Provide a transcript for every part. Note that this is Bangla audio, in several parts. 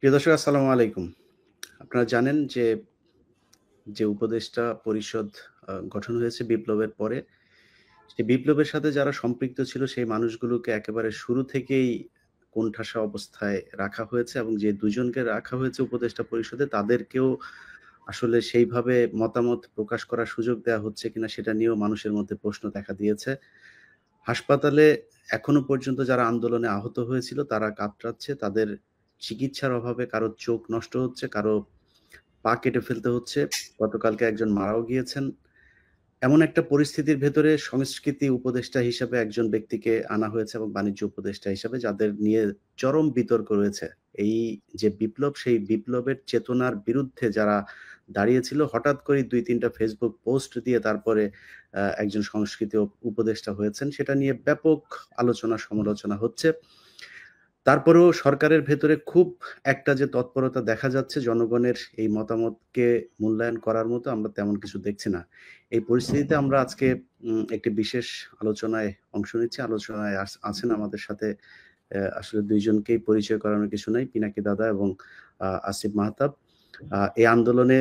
প্রিয় দর্শক আসসালামু আলাইকুম। আপনারা জানেন যে উপদেষ্টা পরিষদ গঠন হয়েছে বিপ্লবের পরে, সেই বিপ্লবের সাথে যারা সম্পৃক্ত ছিল সেই মানুষগুলোকে একেবারে শুরু থেকেই কোণঠাসা অবস্থায় রাখা হয়েছে এবং যে ২ জনকে রাখা হয়েছে উপদেষ্টা পরিষদে তাদেরকেও আসলে সেইভাবে মতামত প্রকাশ করার সুযোগ দেয়া হচ্ছে কিনা সেটা নিয়েও মানুষের মধ্যে প্রশ্ন দেখা দিয়েছে। হাসপাতালে এখনো পর্যন্ত যারা আন্দোলনে আহত হয়েছিল তারা কাতরাচ্ছে। তাদের চিকিৎসার অভাবে কারো চোখ নষ্ট হচ্ছে, কারো পা কেটে ফেলতে হচ্ছে। গতকালকে একজন মারাও গিয়েছেন। এমন একটা পরিস্থিতির ভেতরে সংস্কৃতি উপদেষ্টা হিসেবে একজন ব্যক্তিকে আনা হয়েছে এবং বাণিজ্য উপদেষ্টা হিসাবে যাদের নিয়ে চরম বিতর্ক রয়েছে। এই যে বিপ্লব, সেই বিপ্লবের চেতনার বিরুদ্ধে যারা দাঁড়িয়েছিল হঠাৎ করেই ২-৩ টা ফেসবুক পোস্ট দিয়ে তারপরে একজন সংস্কৃতি উপদেষ্টা হয়েছেন। সেটা নিয়ে ব্যাপক আলোচনা সমালোচনা হচ্ছে। তারপরেও সরকারের ভেতরে খুব একটা যে তৎপরতা দেখা যাচ্ছে জনগণের এই মতামতকে মূল্যায়ন করার মতো আমরা তেমন কিছু দেখছি না। এই পরিস্থিতিতে আমরা আজকে একটি বিশেষ আলোচনায় অংশ নিচ্ছি। আলোচনায় আছেন আমাদের সাথে আসলে ২ জনকেই পরিচয় করানোর কিছু নাই। পিনাকি দাদা এবং আসিফ মাহতাব। এই আন্দোলনে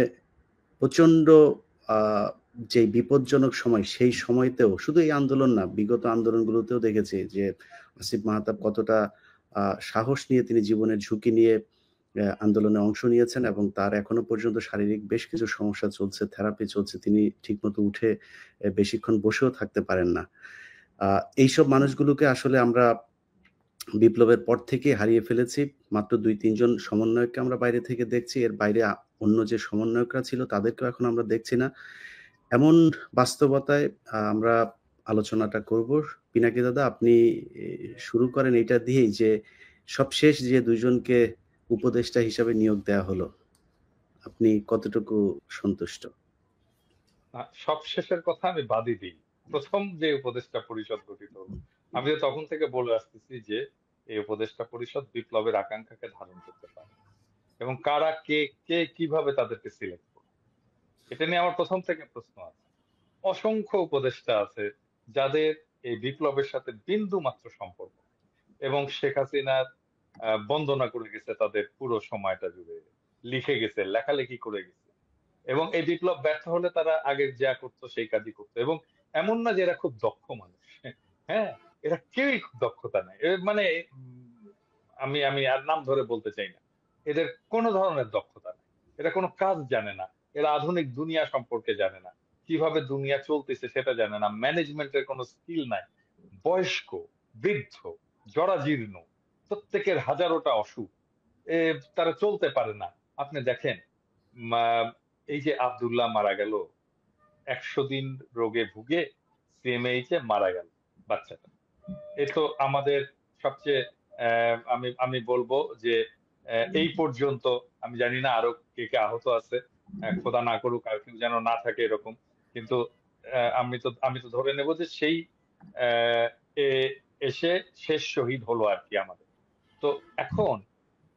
প্রচন্ড আ যেই বিপজ্জনক সময়, সেই সময়তেও শুধু এই আন্দোলন না, বিগত আন্দোলনগুলোতেও দেখেছি যে আসিফ মাহতাব কতটা সাহস নিয়ে তিনি জীবনের ঝুঁকি নিয়ে আন্দোলনে অংশ নিয়েছেন এবং তার এখনো পর্যন্ত শারীরিক বেশ কিছু সমস্যা চলছে, থেরাপি চলছে। তিনি ঠিকমতো উঠে বেশিক্ষণ বসেও থাকতে পারেন না। আ এইসব মানুষগুলোকে আসলে আমরা বিপ্লবের পর থেকেই হারিয়ে ফেলেছি। মাত্র ২-৩ জন সমন্বয়ককে আমরা বাইরে থেকে দেখছি। এর বাইরে অন্য যে সমন্বয়করা ছিল তাদেরকেও এখন আমরা দেখছি না। এমন বাস্তবতায় আমরা আলোচনাটা করব। পিনাকি দাদা আপনি এ শুরু করেন এইটা দিয়েই যে সবশেষ যে ২ জনকে উপদেষ্টা হিসাবে নিয়োগ দেয়া হলো, আপনি কতটুকু সন্তুষ্ট? সবশেষের কথা আমি বাদই দিই। ১ম যে উপদেষ্টা পরিষদ গঠিত হলো, আমি তো তখন থেকে বলে আসতেছি যে এই উপদেষ্টা পরিষদ বিপ্লবের আকাঙ্ক্ষাকে ধারণ করতে পারে এবং কারা কে কে কিভাবে তাদেরকে সিলেক্ট করবে এটা নিয়ে আমার প্রথম থেকে প্রশ্ন আছে। অসংখ্য উপদেষ্টা আছে যাদের এই বিপ্লবের সাথে বিন্দু মাত্র সম্পর্ক নেই এবং শেখ হাসিনার বন্দনা করে গেছে তাদের পুরো সময়টা জুড়ে, লিখে গেছে, লেখালেখি করে গেছে এবং এই বিপ্লব ব্যর্থ হলে তারা আগে যা করতো সেই কাজই করতো এবং এমন না যে এরা খুব দক্ষ মানুষ। হ্যাঁ, এরা কেউই খুব দক্ষতা নাই, মানে আমি আমি আর নাম ধরে বলতে চাই না। এদের কোনো ধরনের দক্ষতা নাই, এরা কোনো কাজ জানে না, এরা আধুনিক দুনিয়া সম্পর্কে জানে না, কিভাবে দুনিয়া চলতেছে সেটা জানে না, ম্যানেজমেন্টের কোনো স্কিল নাই। বয়স্ক, বৃদ্ধ, জরাজীর্ণ, প্রত্যেকের হাজারোটা অসুখ, এ তারা চলতে পারে না। আপনি দেখেন, এই যে আব্দুল্লাহ মারা গেল, ১০০ দিন রোগে ভুগে সিএমএইচ এ মারা গেল বাচ্চাটা। এ তো আমাদের সবচেয়ে আমি আমি বলবো যে এই পর্যন্ত আমি জানি না আরো কে কে আহত আছে, খোদা না করুক আর কেউ যেন না থাকে এরকম, কিন্তু আমি তো ধরে নেব যে সেই আহ, এসে শেষ শহীদ হলো আর কি আমাদের। তো এখন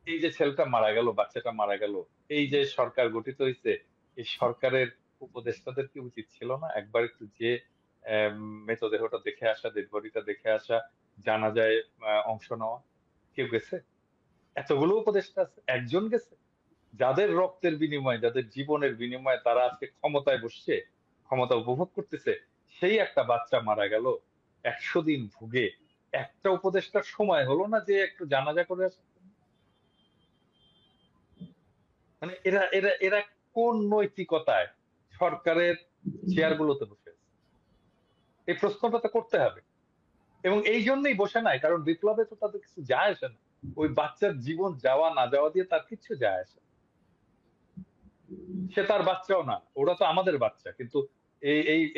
এই যে ছেলেটা মারা গেল, বাচ্চাটা মারা গেল, এই যে সরকার গঠিত হয়েছে, এই সরকারের উপদেষ্টাদের কি উচিত ছিল না একবার একটু যে মৃতদেহটা দেখে আসা, ডেড বডিটা দেখে আসা, জানাজায় অংশ নেওয়া? কেউ গেছে? এতগুলো উপদেষ্টা আছে, একজন গেছে? যাদের রক্তের বিনিময়ে, যাদের জীবনের বিনিময়ে তারা আজকে ক্ষমতায় বসছে, ক্ষমতা উপভোগ করতেছে, সেই একটা বাচ্চা মারা গেল ১০০ দিন ভুগে, একটা উপদেষ্টার সময় হলো না যে একটু জানাজা করে আসে? মানে এরা এরা এরা কোন নৈতিকতায় সরকারের চেয়ার গুলোতে বসে আছে? এই প্রশ্নটা তো করতে হবে। এবং এই জন্যই বসে নাই, কারণ বিপ্লবে তো তাদের কিছু যায় আসে না। ওই বাচ্চার জীবন যাওয়া না যাওয়া দিয়ে তার কিচ্ছু যায় আসে না। সে তার বাচ্চাও না, ওরা তো আমাদের বাচ্চা, কিন্তু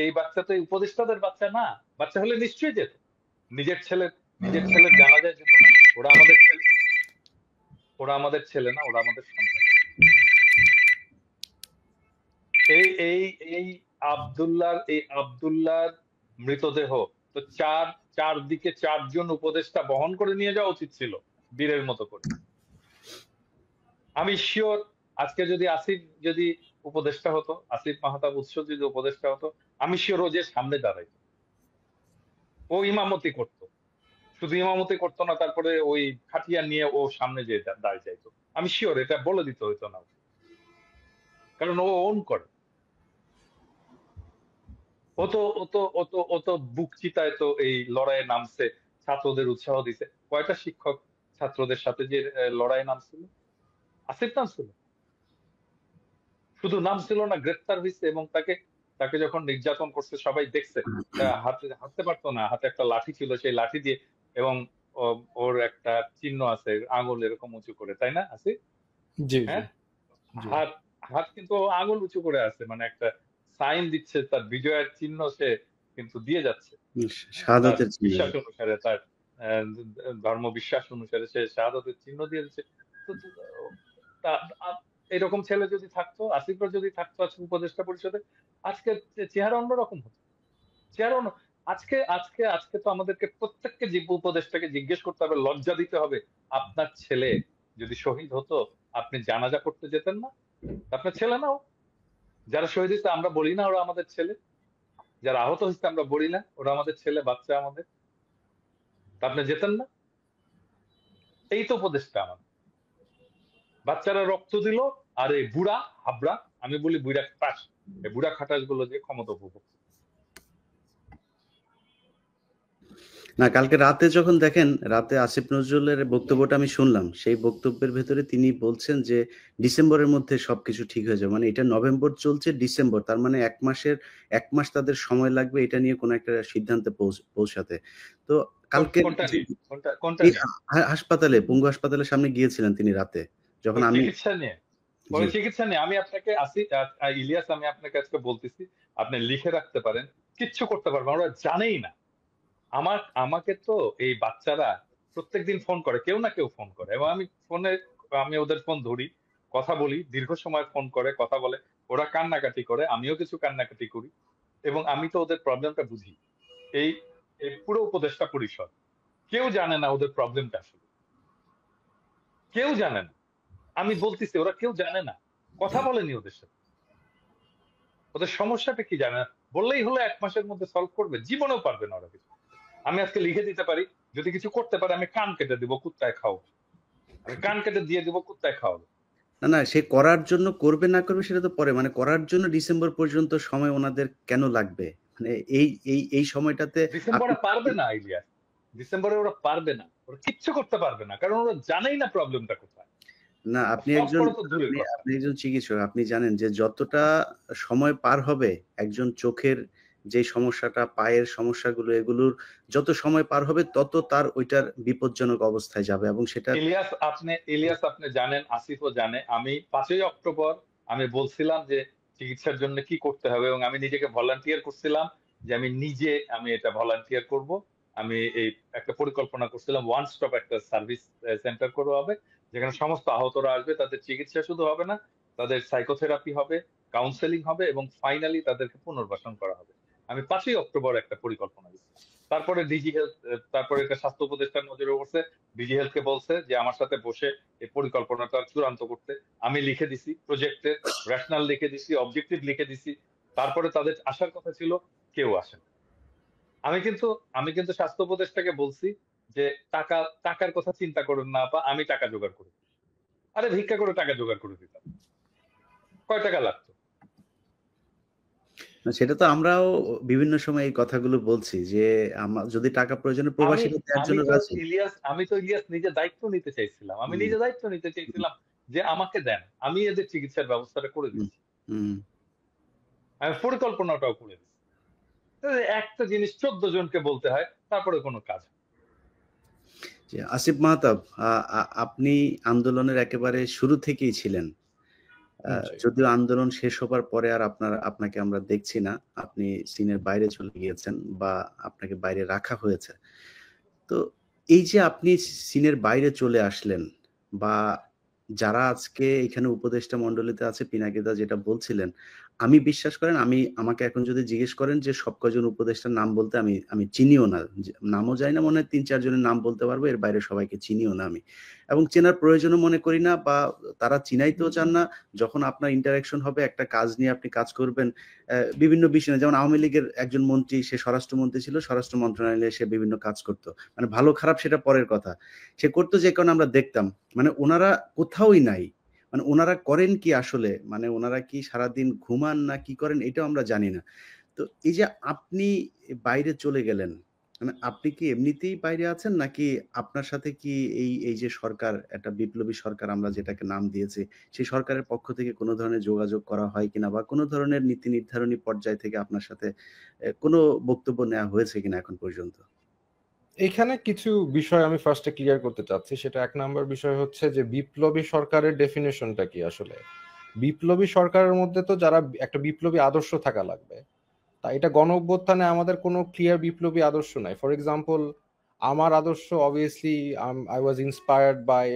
এই বাচ্চা তো এই উপদেষ্টাদের বাচ্চা না। বাচ্চা হলে নিশ্চয়ই যেত। নিজের ছেলে, নিজের ছেলের জানাজায় যেত না? ওরা আমাদের ছেলে, ওরা আমাদের ছেলে না, ওরা আমাদের সন্তান। এই এই এই আব্দুল্লাহর মৃতদেহ তো চারদিকে ৪ জন উপদেষ্টা বহন করে নিয়ে যাওয়া উচিত ছিল, বীরের মতো করে। আমি শিওর আজকে যদি আসিফ যদি উপদেষ্টা হতো, আসিফ মাহতাব উৎস যদি উপদেষ্টা হতো, আমি শিওর ও যে সামনে দাঁড়াইতো, ও ইমামতি করতো। শুধু ইমামতি করতো না, তারপরে ওই খাটিয়া নিয়ে ও সামনে যে দাঁড়িয়ে যাইতো। আমি শিওর এটা বলে দিতে হইতো না, কারণ ও ওন করে। ও তো বুক চিতায় তো এই লড়াইয়ে নামছে, ছাত্রদের উৎসাহ দিছে। কয়টা শিক্ষক ছাত্রদের সাথে যে লড়াইয়ে নামছিল? আসিফ নামছিল? শুধু নামছিল না, গ্রেফতার হয়েছে, এবং তাকে তাকে যখন নির্যাতন করছে সবাই দেখছে। হাতে হাঁটতে পারতো না, হাতে একটা লাঠি ছিল, সেই লাঠি দিয়ে, এবং ওর একটা চিহ্ন আছে আঙুল এরকম উঁচু করে, তাই না আসিফ? জি, জি, হ্যাঁ, জি। হাত হাত কিন্তু ও আঙুল উঁচু করে আছে, মানে একটা সাইন দিচ্ছে, তার বিজয়ের চিহ্ন সে কিন্তু দিয়ে যাচ্ছে। তার শাহাদাতের চিহ্ন। বিশ্বাস অনুসারে, তার ধর্ম বিশ্বাস অনুসারে সে শাহাদাতের চিহ্ন দিয়ে দিচ্ছে। তো এরকম ছেলে যদি থাকতো, আসিফরা যদি থাকতো আজকে উপদেষ্টা পরিষদে, আজকে চেহারা অন্যরকম হতো। চেহারা অন্য। আজকে আজকে আজকে তো আমাদেরকে প্রত্যেককে উপদেষ্টাকে জিজ্ঞেস করতে হবে, লজ্জা দিতে হবে। আপনার ছেলে যদি শহীদ হতো, আপনি জানাজা করতে যেতেন না? আপনার ছেলে নাও। যারা শহীদ হয়েছে আমরা বলি না ওরা আমাদের ছেলে, যারা আহত হয়েছে আমরা বলি না ওরা আমাদের ছেলে, বাচ্চা আমাদের। তা আপনি যেতেন না? এই তো উপদেশটা আমার। বাচ্চারা রক্ত দিল, আর এই বুড়া হাবড়া, আমি বলি বুড়া খাটাস, এই বুড়া খাটাস গুলো যে ক্ষমতা উপভোগ। না, কালকে রাতে যখন দেখেন, রাতে আসিফ নজরুলের বক্তব্যটা আমি শুনলাম। সেই বক্তব্যের ভেতরে তিনি বলছেন যে ডিসেম্বরের মধ্যে সবকিছু ঠিক হয়ে যাবে। মানে এটা নভেম্বর চলছে, ডিসেম্বর, তার মানে ১ মাস তাদের সময় লাগবে এটা নিয়ে কোনো একটা সিদ্ধান্তে পৌঁছাতে। তো কালকে কোনটা নিয়ে? কোনটা এই নিয়ে? হাসপাতালে, পঙ্গু হাসপাতালের সামনে গিয়েছিলেন তিনি রাতে। যখন ওই আমি চিকিৎসা নিয়ে? ওই জি, চিকিৎসা নিয়ে আমি আপনাকে ইলিয়াস, আমি আপনাকে আজকে বলতেছি, আপনি লিখে রাখতে পারেন। কিচ্ছু করতে পারবেন, ওরা জানেই না। আমাকে তো এই বাচ্চারা প্রত্যেকদিন ফোন করে, কেউ না কেউ ফোন করে, এবং আমি ওদের ফোন ধরি, কথা বলি, দীর্ঘ সময় ফোন করে কথা বলে, ওরা কান্নাকাটি করে, আমিও কিছু কান্নাকাটি করি, এবং আমি তো ওদের প্রবলেমটা বুঝি। এই এই পুরো উপদেষ্টা পরিষদ কেউ জানে না ওদের প্রবলেমটা আসলে, কেউ জানে না। আমি বলতেছি ওরা কেউ জানে না, কথা বলেনি ওদের সাথে, ওদের সমস্যাটা কি জানে না। বললেই হলো 1 মাসের মধ্যে সলভ করবে, জীবনেও পারবে না ওরা কিছু। আমি আজকে লিখে দিতে পারি, যদি কিছু করতে পারে আমি কান কেটে দিব, কুত্তায় খাও, আমি কান কেটে দিয়ে দিব, কুত্তায় খাওয়াবে। না, সে করার জন্য করবে না করবে সেটা তো পরে। মানে করার জন্য ডিসেম্বর পর্যন্ত সময় ওনাদের কেন লাগবে? মানে এই সময়টাতে আপনি ডিসেম্বরে পারবে না ইলিয়াস, ডিসেম্বরে ওরা পারবে না, ওরা কিচ্ছু করতে পারবে না, কারণ ওরা জানেই না প্রবলেমটা কোথায়। না, আপনি সলভ একজন করা তো দূরের কথা। আপনি একজন চিকিৎসক। আপনি জানেন যে যতটা সময় পার হবে, একজন চোখের যে সমস্যাটা, পায়ের সমস্যাগুলো, এগুলোর যত সময় পার হবে তত তার ওইটার বিপজ্জনক অবস্থায় যাবে, এবং সেটা ইলিয়াস আপনি জানেন, আসিফও জানে, আমি 5ই অক্টোবর আমি বলছিলাম যে চিকিৎসার জন্য কি করতে হবে, এবং আমি নিজেকে ভলান্টিয়ার করছিলাম, যে আমি এটা ভলান্টিয়ার করব। আমি এই একটা পরিকল্পনা করছিলাম, ওয়ান স্টপ একটা সার্ভিস সেন্টার করা হবে, যেখানে সমস্ত আহতরা আসবে, তাদের চিকিৎসা শুধু হবে না, তাদের সাইকোথেরাপি হবে, কাউন্সেলিং হবে, এবং ফাইনালি তাদেরকে পুনর্বাসন করা হবে। আমি 5ই অক্টোবর একটা পরিকল্পনা দিচ্ছি। তারপরে ডিজি হেলথ, তারপরে এটা স্বাস্থ্য উপদেষ্টার নজরে পড়ছে, ডিজি হেলথ কে বলছে যে আমার সাথে বসে এই পরিকল্পনাটা চূড়ান্ত করতে। আমি লিখে দিছি প্রজেক্টের রেশনাল, লিখে দিছি অবজেক্টিভ, লিখে দিছি। তারপরে তাদের আসার কথা ছিল, কেউ আসেন। আমি কিন্তু আমি কিন্তু স্বাস্থ্য উপদেষ্টাকে বলছি যে টাকা টাকার কথা চিন্তা করুন না আপা, আমি টাকা জোগাড় করে দিই। আরে ভিক্ষা করে টাকা জোগাড় করে দিতাম, কয় টাকা লাগতো? সেটা তো আমরাও বিভিন্ন সময় এই কথাগুলো বলছি যে যদি টাকা প্রয়োজনে আমি প্রবাসীরা দেওয়ার আমি জন্য তো রাজি। ইলিয়াস নিজে দায়িত্ব নিতে চাইছিলাম, আমি হুম, নিজে দায়িত্ব নিতে চাইছিলাম যে আমাকে দেন, আমি এদের চিকিৎসার ব্যবস্থাটা করে হুম, দিচ্ছি, হুম। আমি পরিকল্পনাটাও করে দিচ্ছি। একটা জিনিস 14 জনকে বলতে হয়, তারপরে কোনো কাজ হয় যে আসিফ মাহতাব, আপনি আন্দোলনের একেবারে শুরু থেকেই ছিলেন। জি। যদিও আন্দোলন শেষ হবার পরে আর আপনাকে আমরা দেখছি না। আপনি সিনের বাইরে চলে গিয়েছেন বা আপনাকে বাইরে রাখা হয়েছে। তো এই যে আপনি সিনের বাইরে চলে আসলেন, বা যারা আজকে এখানে উপদেষ্টা মণ্ডলীতে আছে, পিনাকিদা যেটা বলছিলেন, আমি বিশ্বাস করেন আমাকে এখন যদি জিজ্ঞেস করেন যে সব কয়জন উপদেষ্টার নাম বলতে আমি চিনিও না। নামও জানি না, মনে হয় ৩-৪ জনের নাম বলতে পারবো। এর বাইরে সবাইকে চিনিও না আমি। এবং চেনার প্রয়োজনও মনে করি না, বা তারা চিনাইতেও চান না। যখন আপনার ইন্টারেকশন হবে, একটা কাজ নিয়ে আপনি কাজ করবেন, বিভিন্ন বিষয় নিয়ে, যেমন আওয়ামী লীগের একজন মন্ত্রী, সে স্বরাষ্ট্রমন্ত্রী ছিল, স্বরাষ্ট্র মন্ত্রণালয়ে সে বিভিন্ন কাজ করত। মানে ভালো খারাপ সেটা পরের কথা। সে করত যে কারণে আমরা দেখতাম। মানে উনারা কোথাওই নাই। মানে উনারা করেন কি আসলে? মানে উনারা কি সারাদিন ঘুমান না কি করেন এটাও আমরা জানি না। তো এই যে আপনি বাইরে চলে গেলেন, মানে আপনি কি এমনিতেই বাইরে আছেন, নাকি আপনার সাথে কি এই যে সরকার, একটা বিপ্লবী সরকার আমরা যেটাকে নাম দিয়েছি, সেই সরকারের পক্ষ থেকে কোনো ধরনের যোগাযোগ করা হয় কিনা, বা কোনো ধরনের নীতি নির্ধারণী পর্যায় থেকে আপনার সাথে কোনো বক্তব্য নেওয়া হয়েছে কিনা এখন পর্যন্ত? এখানে কিছু বিষয় আমি ফার্স্টে ক্লিয়ার করতে চাচ্ছি। সেটা ১ নাম্বার বিষয় হচ্ছে যে বিপ্লবী সরকারের ডেফিনিশনটা কি আসলে? বিপ্লবী সরকারের মধ্যে তো যারা একটা বিপ্লবী আদর্শ থাকা লাগবে। তা এটা গণ-অভ্যুত্থানে আমাদের কোনো ক্লিয়ার বিপ্লবী আদর্শ নাই। ফর এক্সাম্পল, আমার আদর্শ obviously I was inspired by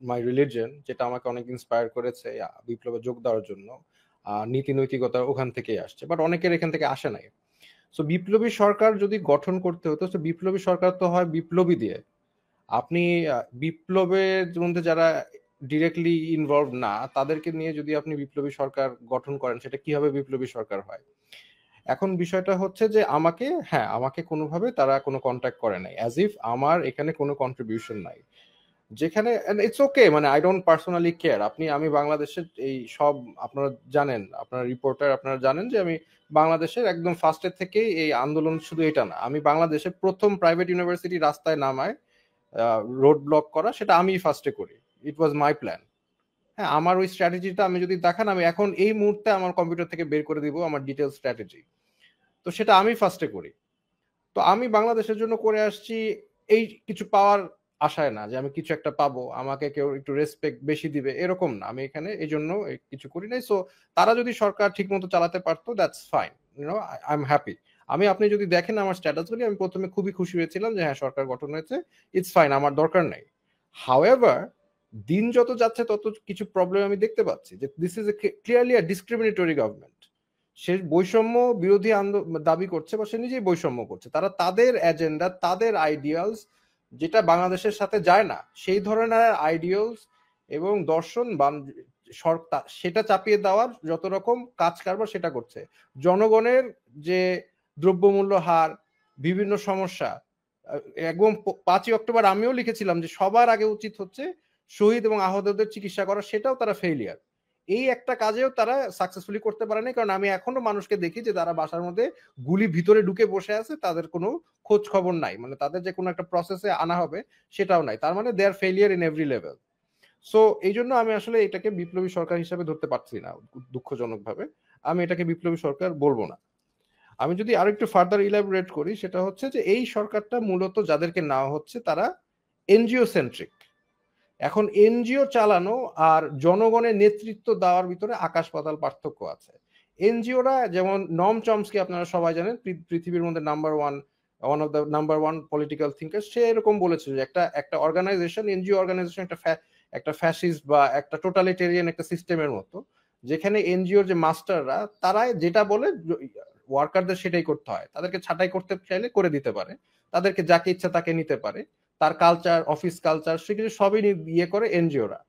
my religion, যেটা আমাকে অনেক ইন্সপায়ার করেছে বিপ্লবে যোগ দেওয়ার জন্য। নীতি নৈতিকতা ওখান থেকেই আসছে। বাট অনেকের এখান থেকে আসে নাই। সো বিপ্লবী সরকার যদি গঠন করতে হতো, তো বিপ্লবী সরকার তো হয় বিপ্লবী দিয়ে। আপনি বিপ্লবের মধ্যে যারা ডিরেক্টলি ইনভলভ না, তাদেরকে নিয়ে যদি আপনি বিপ্লবী সরকার গঠন করেন, সেটা কিভাবে বিপ্লবী সরকার হয়? এখন বিষয়টা হচ্ছে যে আমাকে কোনোভাবে তারা কোনো কন্ট্যাক্ট করে নাই, অ্যাজ ইফ আমার এখানে কোনো কন্ট্রিবিউশন নাই। যেখানে ইটস ওকে, মানে আই ডোন্ট পার্সোনালি কেয়ার। আমি বাংলাদেশের এই সব, আপনারা জানেন, আপনারা রিপোর্টার, আপনারা জানেন যে আমি বাংলাদেশের একদম ফার্স্টের থেকেই এই আন্দোলন, শুধু এটা না, আমি বাংলাদেশের প্রথম প্রাইভেট ইউনিভার্সিটি রাস্তায় নামায় রোড ব্লক করা, সেটা আমি ফার্স্টে করি। ইট ওয়াজ মাই প্ল্যান। হ্যাঁ, আমার ওই স্ট্র্যাটেজিটা আমি যদি দেখান, আমি এখন এই মুহূর্তে আমার কম্পিউটার থেকে বের করে দিব আমার ডিটেল স্ট্র্যাটেজি। তো সেটা আমি ফার্স্টে করি। তো আমি বাংলাদেশের জন্য করে আসছি এই কিছু পাওয়ার আশায় না, যে আমি কিছু একটা পাবো, আমাকে কেউ একটু রেসপেক্ট বেশি দিবে, এরকম না। আমি এখানে এই জন্য কিছু করি নাই। সো তারা যদি সরকার ঠিক মতো চালাতে পারতো, that's fine, you know, I am happy. আপনি যদি দেখেন আমার স্ট্যাটাসগুলি, আমি প্রথমে খুবই খুশি হয়েছিলাম যে হ্যাঁ, সরকার গঠন হয়েছে, ইটস ফাইন, আমার দরকার নাই। হাউএভার, দিন যত যাচ্ছে তত কিছু প্রবলেম আমি দেখতে পাচ্ছি, যে this is clearly a discriminatory government. সে বৈষম্য বিরোধী দাবি করছে, বা সে নিজেই বৈষম্য করছে। তারা তাদের এজেন্ডা, তাদের আইডিয়ালস, যেটা বাংলাদেশের সাথে যায় না, সেই ধরনের আইডিয়ালস এবং দর্শন সেটা চাপিয়ে দেওয়ার যত রকম কাজ কারবার সেটা করছে। জনগণের যে দ্রব্যমূল্য হার, বিভিন্ন সমস্যা, একদম ৫ই অক্টোবর আমিও লিখেছিলাম যে সবার আগে উচিত হচ্ছে শহীদ এবং আহতদের চিকিৎসা করা, সেটাও তারা ফেইলিয়ার। এই একটা কাজেও তারা সাকসেসফুলি করতে পারে নাই, কারণ আমি এখনো মানুষকে দেখি যে তারা বাসার মধ্যে গুলি ভিতরে ঢুকে বসে আছে, তাদের কোনো খোঁজ খবর নাই, মানে তাদের যে কোনো একটা প্রসেসে আনা হবে সেটাও নাই। তার মানে they are failure in every level. So এই জন্য আমি আসলে এটাকে বিপ্লবী সরকার হিসাবে ধরতে পারছি না, দুঃখজনকভাবে। আমি এটাকে বিপ্লবী সরকার বলবো না। আমি যদি আরো একটু ফার্দার ইলাবোরেট করি, সেটা হচ্ছে যে এই সরকারটা মূলত যাদেরকে নেওয়া হচ্ছে তারা এনজিও সেন্ট্রিক। এখন এনজিও চালানো আর জনগণের নেতৃত্ব দেওয়ার ভিতরে আকাশ পাতাল পার্থক্য আছে। এনজিওরা, যেমন নম চমস্কি আপনারা সবাই জানেন, পৃথিবীর মধ্যে one of the number one political thinker, সে এরকম বলেছে যে একটা অর্গানাইজেশন, এনজিও অর্গানাইজেশন একটা ফ্যাসিস্ট বা একটা টোটালিটেরিয়ান একটা সিস্টেমের মতো, যেখানে এনজিওর যে মাস্টাররা, তারা যেটা বলে ওয়ার্কারদের সেটাই করতে হয়। তাদেরকে ছাঁটাই করতে চাইলে করে দিতে পারে, তাদেরকে যাকে ইচ্ছা তাকে নিতে পারে, তার কালচার, অফিস কালচার, সেগুলো সবই ইয়ে করে এনজিওরা।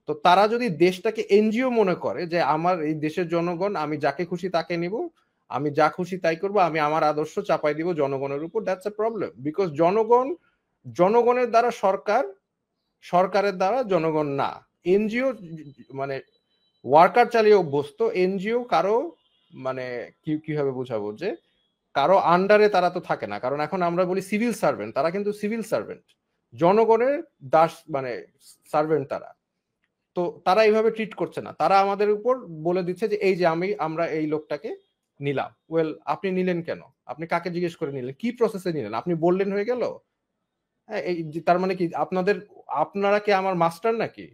তো তারা যদি দেশটাকে এনজিও মনে করে যে আমার এই দেশের জনগণ, আমি যাকে খুশি তাকে নিব, আমি যা খুশি তাই করবো, আমি আমার আদর্শ চাপাই দিব জনগণের উপর, দ্যাটস এ প্রবলেম। বিকজ জনগণের দ্বারা সরকার, সরকারের দ্বারা জনগণ না। এনজিও মানে ওয়ার্কার চালিয়ে অভ্যস্ত, এনজিও কারো, মানে কিভাবে বোঝাবো, যে কারো আন্ডারে তারা তো থাকে না। কারণ এখন আমরা বলি সিভিল সার্ভেন্ট, তারা কিন্তু সিভিল সার্ভেন্ট, জনগণের দাস, মানে সার্ভেন্ট তারা। তো তারা এইভাবে ট্রিট করছে না, তারা আমাদের উপর বলে দিচ্ছে যে এই যে আমরা এই লোকটাকে নিলাম। ওয়েল, আপনি নিলেন কেন? আপনি কাকে জিজ্ঞেস করে নিলেন? কি প্রসেসে নিলেন? আপনি বললেন হয়ে গেল? হ্যাঁ, তার মানে কি আপনারা কি আমার মাস্টার নাকি?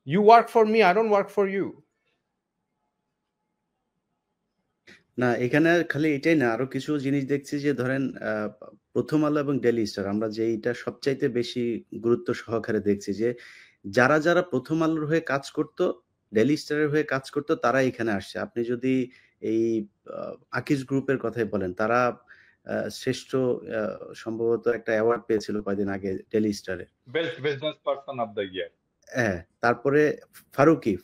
You work for me, I don't work for you. না, এখানে খালি এটাই না, আরো কিছু জিনিস দেখছি যে ধরেন প্রথম আলো এবং ডেইলি স্টার, আমরা যে এইটা সবচাইতে বেশি গুরুত্ব সহকারে দেখছি যে যারা প্রথম আলোর হয়ে কাজ করত, ডেইলি স্টারের হয়ে কাজ করতো তারা এখানে আসছে। আপনি যদি এই আকিজ গ্রুপের কথাই বলেন, তারা শ্রেষ্ঠ সম্ভবত একটা অ্যাওয়ার্ড পেয়েছিল কয়দিন আগে ডেইলি স্টারে। Best business person of the year. হ্যাঁ, তারপরে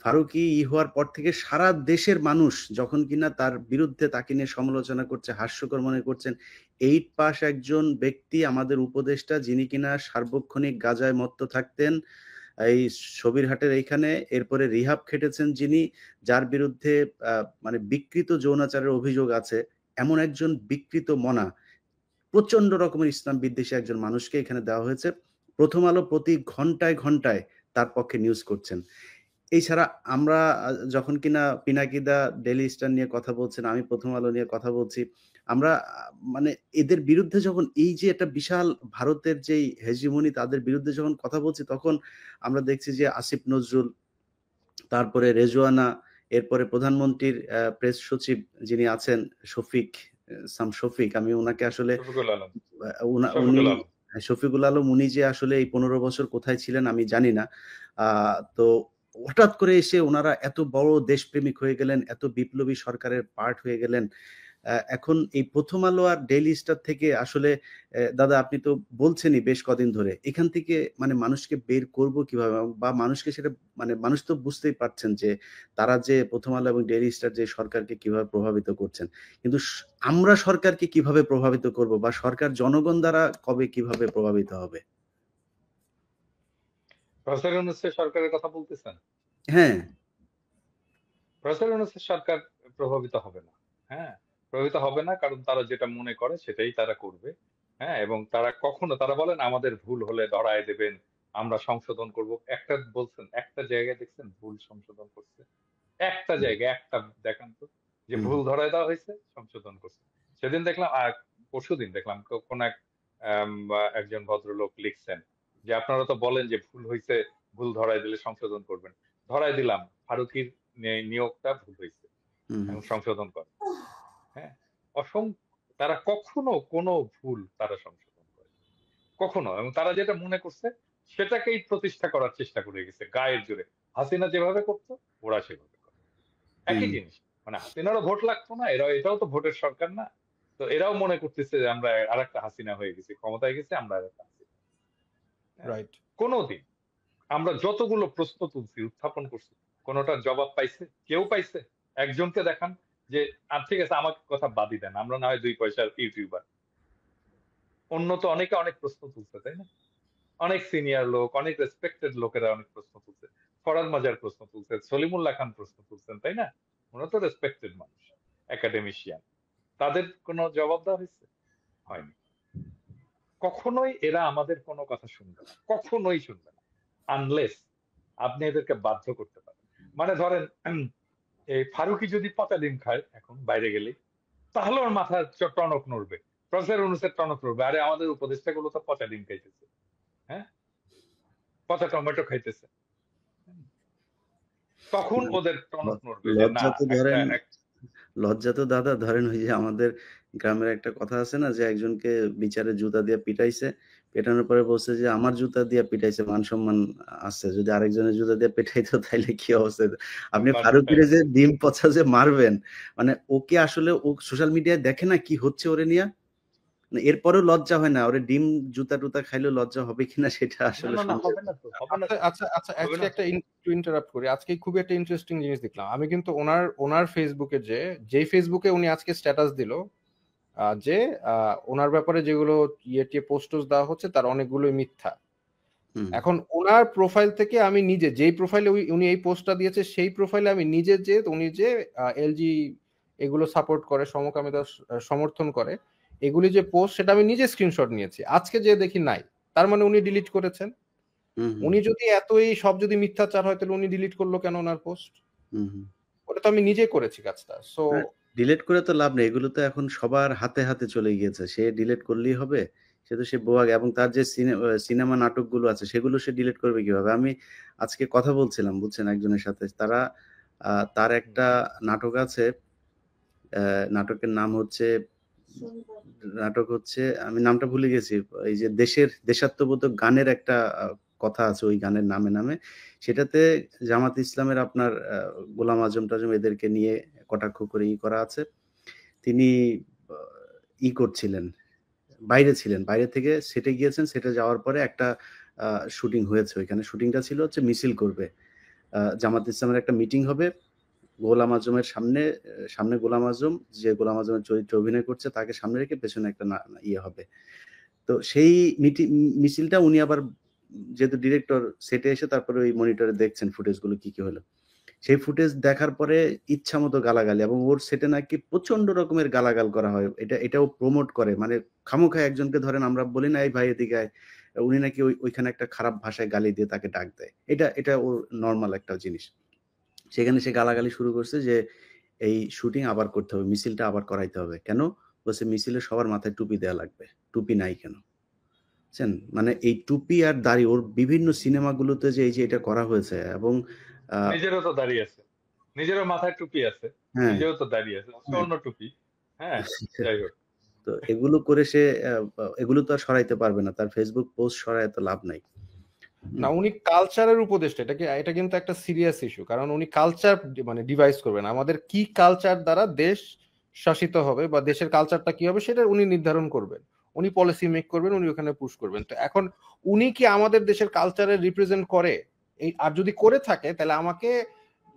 ফারুকী হওয়ার পর থেকে সারা দেশের মানুষ যখন কিনা তার বিরুদ্ধে তাকে নিয়ে সমালোচনা করছে, হাস্যকর মনে করছেন, 8 পাস একজন ব্যক্তি আমাদের উপদেষ্টা, যিনি কিনা সার্বক্ষণিক গাঁজায় মত্ত থাকতেন এই সবিরহাটের এইখানে, এরপরে রিহাব খেটেছেন যিনি, যার বিরুদ্ধে মানে বিকৃত যৌনাচারের অভিযোগ আছে, এমন একজন বিকৃত মনা, প্রচন্ড রকমের ইসলাম বিদ্বেষী একজন মানুষকে এখানে দেওয়া হয়েছে। প্রথম আলো প্রতি ঘন্টায় ঘন্টায় তার পক্ষে নিউজ করছেন। এছাড়া আমরা যখন কিনা পিনাকিদা ডেইলি স্টার নিয়ে কথা বলছেন, আমি প্রথম আলো নিয়ে কথা বলছি, আমরা মানে এদের বিরুদ্ধে যখন এই যে একটা বিশাল ভারতের যেই হেজিমনি, তাদের বিরুদ্ধে যখন কথা বলছি, তখন আমরা দেখছি যে আসিফ নজরুল, তারপরে রেজওয়ানা, এরপরে প্রধানমন্ত্রীর প্রেস সচিব যিনি আছেন শফিক, আমি ওনাকে আসলে শফিকুল আলম। উনি শফিকুল আলম, উনি যে আসলে এই 15 বছর কোথায় ছিলেন আমি জানি না। তো হঠাৎ করে এসে ওনারা এত বড় দেশপ্রেমিক হয়ে গেলেন, এত বিপ্লবী সরকারের পার্ট হয়ে গেলেন। এখন এই প্রথম আলো আর ডেইলি স্টার থেকে আসলে দাদা আপনি তো বলছেনই বেশ কদিন ধরে, এখান থেকে মানে মানুষকে বের করব কিভাবে, বা মানুষকে সেটা মানে মানুষ তো বুঝতেই পারছেন যে তারা যে প্রথম আলো এবং ডেইলি স্টার যে সরকারকে কিভাবে প্রভাবিত করছেন, কিন্তু আমরা সরকারকে কিভাবে প্রভাবিত করব, বা সরকার জনগণ দ্বারা কবে কিভাবে প্রভাবিত হবে? প্রফেসর ইউনূসের সরকারের কথা বলতেছেন? হ্যাঁ, প্রফেসর ইউনূসের সরকার প্রভাবিত হবে না। হ্যাঁ, প্রভাবিত হবে না, কারণ তারা যেটা মনে করে সেটাই তারা করবে। হ্যাঁ, এবং তারা কখনো, তারা বলেন আমাদের ভুল হলে ধরায় দেবেন, আমরা সংশোধন করব। একটা বলছেন, একটা জায়গায় দেখছেন ভুল সংশোধন করছে? একটা জায়গায় একটা দেখান তো যে ভুল ধরায় দেওয়া হয়েছে, সংশোধন করছে। সেদিন দেখলাম, আর পরশুদিন দেখলাম কোন একজন ভদ্রলোক লিখছেন যে আপনারা তো বলেন যে ভুল হয়েছে, ভুল ধরায় দিলে সংশোধন করবেন। ধরায় দিলাম, ফারুকির নিয়োগটা ভুল হয়েছে এবং সংশোধন করে। হ্যাঁ, তারা কখনো কোনো ভুল তারা সংশোধন করে কখনো, এবং তারা যেটা মনে করছে সেটাকেই প্রতিষ্ঠা করার চেষ্টা করে গেছে গায়ের জোরে। হাসিনা যেভাবে করতো ওরা সেভাবে করে, একই জিনিস। মানে হাসিনারও ভোট লাগতো না, এটাও তো ভোটের সরকার না, তো এরাও মনে করতেছে যে আমরা আরেকটা হাসিনা হয়ে গেছি, ক্ষমতায় গেছে আমরা আরেকটা হাসিনা। রাইট। কোনোদিন আমরা যতগুলো প্রশ্ন তুলছি, উত্থাপন করছি, কোনোটার জবাব পাইছে? কেউ পাইছে? একজনকে দেখান যে ঠিক আছে আমাকে কথা বাদই দেন, আমরা না হয় 2 পয়সার ইউটিউবার। অন্য তো অনেকে অনেক প্রশ্ন তুলছে, তাই না? অনেক সিনিয়র লোক, অনেক রেসপেক্টেড লোকেরা অনেক প্রশ্ন তুলছে। ফরাদ মাজার প্রশ্ন তুলছে, সলিমুল্লাহ খান প্রশ্ন তুলছেন, তাই না? ওরা তো রেসপেক্টেড মানুষ, একাডেমিশিয়ান। তাদের কোনো জবাব দেওয়া হয়েছে? হয়নি। কখনোই এরা আমাদের কোনো কথা শুনবে না, কখনোই শুনবে না, আনলেস আপনি এদেরকে বাধ্য করতে পারেন। মানে ধরেন এই ফারুকি যদি পচা ডিম খায় এখন বাইরে গেলে, তাহলে ওর মাথার টনক নড়বে, প্রফেসর ইউনূসের টনক নড়বে, আরে আমাদের উপদেষ্টাগুলো তো পচা ডিম খাইতেছে, হ্যাঁ, পচা টমেটো খাইতেছে, তখন ওদের টনক নড়বে যে না। লজ্জা তো দাদা ধরেন, ওই যে আমাদের গ্রামের একটা কথা আছে না, যে একজনকে বিচারে জুতা দিয়ে পিটাইছে, পেটানোর পরে বলছে যে আমার জুতা দিয়ে পিটাইছে, মান সম্মান আছে, যদি আরেকজনের জুতা দিয়ে পেটাইতো তাইলে কি অবস্থা। আপনি ফারুকিরে যে ডিম পচা যে মারবেন, মানে ওকে আসলে ও সোশ্যাল মিডিয়ায় দেখে না কি হচ্ছে ওরে নিয়ে, এরপরেও লজ্জা হয় না? ওরে ডিম জুতা টুতা খাইলেও লজ্জা হবে কিনা সেটা আসলে হবে না তো, হবে না। আচ্ছা আজকে একটা ইন্টারাপ্ট করি, আজকে খুবই একটা ইন্টারেস্টিং জিনিস দেখলাম আমি, কিন্তু ওনার ফেসবুকে যেই ফেসবুকে উনি আজকে স্ট্যাটাস দিল যে ওনার ব্যাপারে যেগুলো পোস্ট দেওয়া হচ্ছে তার অনেকগুলোই মিথ্যা। এখন ওনার প্রোফাইল থেকে আমি নিজে যেই প্রোফাইলে উনি এই পোস্টটা দিয়েছে সেই প্রোফাইলে আমি নিজে উনি যে এলজি এগুলো সাপোর্ট করে, সমকামিতা সমর্থন করে, এগুলি যে পোস্ট সেটা আমি নিজে স্ক্রিনশট নিয়েছি, আজকে যে দেখি নাই, তার মানে উনি ডিলিট করেছেন। উনি যদি এতই সব যদি মিথ্যাচার হয় তাহলে উনি ডিলিট করলো কেন ওনার পোস্ট? ওটা তো আমি নিজে করেছি কাজটা। সো ডিলিট করে তো লাভ নেই, এগুলো তো এখন সবার হাতে হাতে চলে গিয়েছে, সে ডিলিট করলেই হবে? সে তো সে বোয়াগ, এবং তার যে সিনেমা নাটকগুলো আছে সেগুলো সে ডিলিট করবে কিভাবে? আমি আজকে কথা বলছিলাম বুঝছেন একজনের সাথে, তার একটা নাটক আছে, নাটকের নাম হচ্ছে, আমি নামটা ভুলে গেছি, এই যে দেশাত্মবোধক গানের একটা কথা আছে ওই গানের নামে। সেটাতে জামাত ইসলামের আপনার গোলাম আজম টাজম এদেরকে নিয়ে কটাক্ষ করে করা আছে। তিনি আ করছিলেন, বাইরে ছিলেন। বাইরে থেকে সেটে গিয়েছেন। সেটে যাওয়ার পরে একটা শুটিং হয়েছে ওইখানে। শুটিংটা ছিল হচ্ছে মিছিল করবে। জামাত ইসলামের একটা মিটিং হবে। গোলাম আজমের সামনে গোলাম আজম, যে গোলাম আজমের চরিত্রে অভিনয় করছে তাকে সামনে রেখে পেছনে একটা হবে। তো সেই মিছিলটা উনি আবার যেহেতু ডিরেক্টর সেটে এসে তারপরে ওই মনিটরে দেখছেন ফুটেজগুলো কি হলো। সেই ফুটেজ দেখার পরে ইচ্ছামতো গালাগালি, এবং ওর সেটে নাকি প্রচন্ড রকমের গালাগাল করা হয়। এটাও প্রমোট করে। মানে খামোখায় একজনকে ধরেন আমরা বলি না, "এই ভাই এদিকে আয়।" উনি নাকি ওইখানে একটা খারাপ ভাষায় গালি দিয়ে তাকে ডাক দেয়। এটা ওর নরমাল একটা জিনিস। সেখানে সে গালাগালি শুরু করছে যে, "এই শুটিং আবার করতে হবে, মিছিলটা আবার করাইতে হবে।" কেন? বলছে, "মিছিলে সবার মাথায় টুপি দেয়া লাগবে। টুপি নাই কেন?" বুঝছেন? মানে এই টুপি আর দাড়ি ওর বিভিন্ন সিনেমাগুলোতে যে এই যে এটা করা হয়েছে, এবং নিজেরও তো দাঁড়িয়ে আছে, নিজেরও মাথায় টুপি আছে, হ্যাঁ, নিজেও তো দাঁড়িয়ে আছে, হ্যাঁ। অন্য টুপি। হ্যাঁ, যাই হোক। তো এগুলো করে সে এগুলো তো আর সরাইতে পারবে না। তার ফেসবুক পোস্ট সরায় তো লাভ নাই। না, উনি কালচারের উপদেষ্টা। এটা কিন্তু একটা সিরিয়াস ইস্যু, কারণ উনি কালচার মানে ডিভাইস করবেন। আমাদের কি কালচার দ্বারা দেশ শাসিত হবে বা দেশের কালচারটা কি হবে সেটা উনি নির্ধারণ করবেন। উনি পলিসি মেক করবেন, উনি ওখানে পুশ করবেন। তো এখন উনি কি আমাদের দেশের কালচারের রিপ্রেজেন্ট করে? আর যদি করে থাকে তাহলে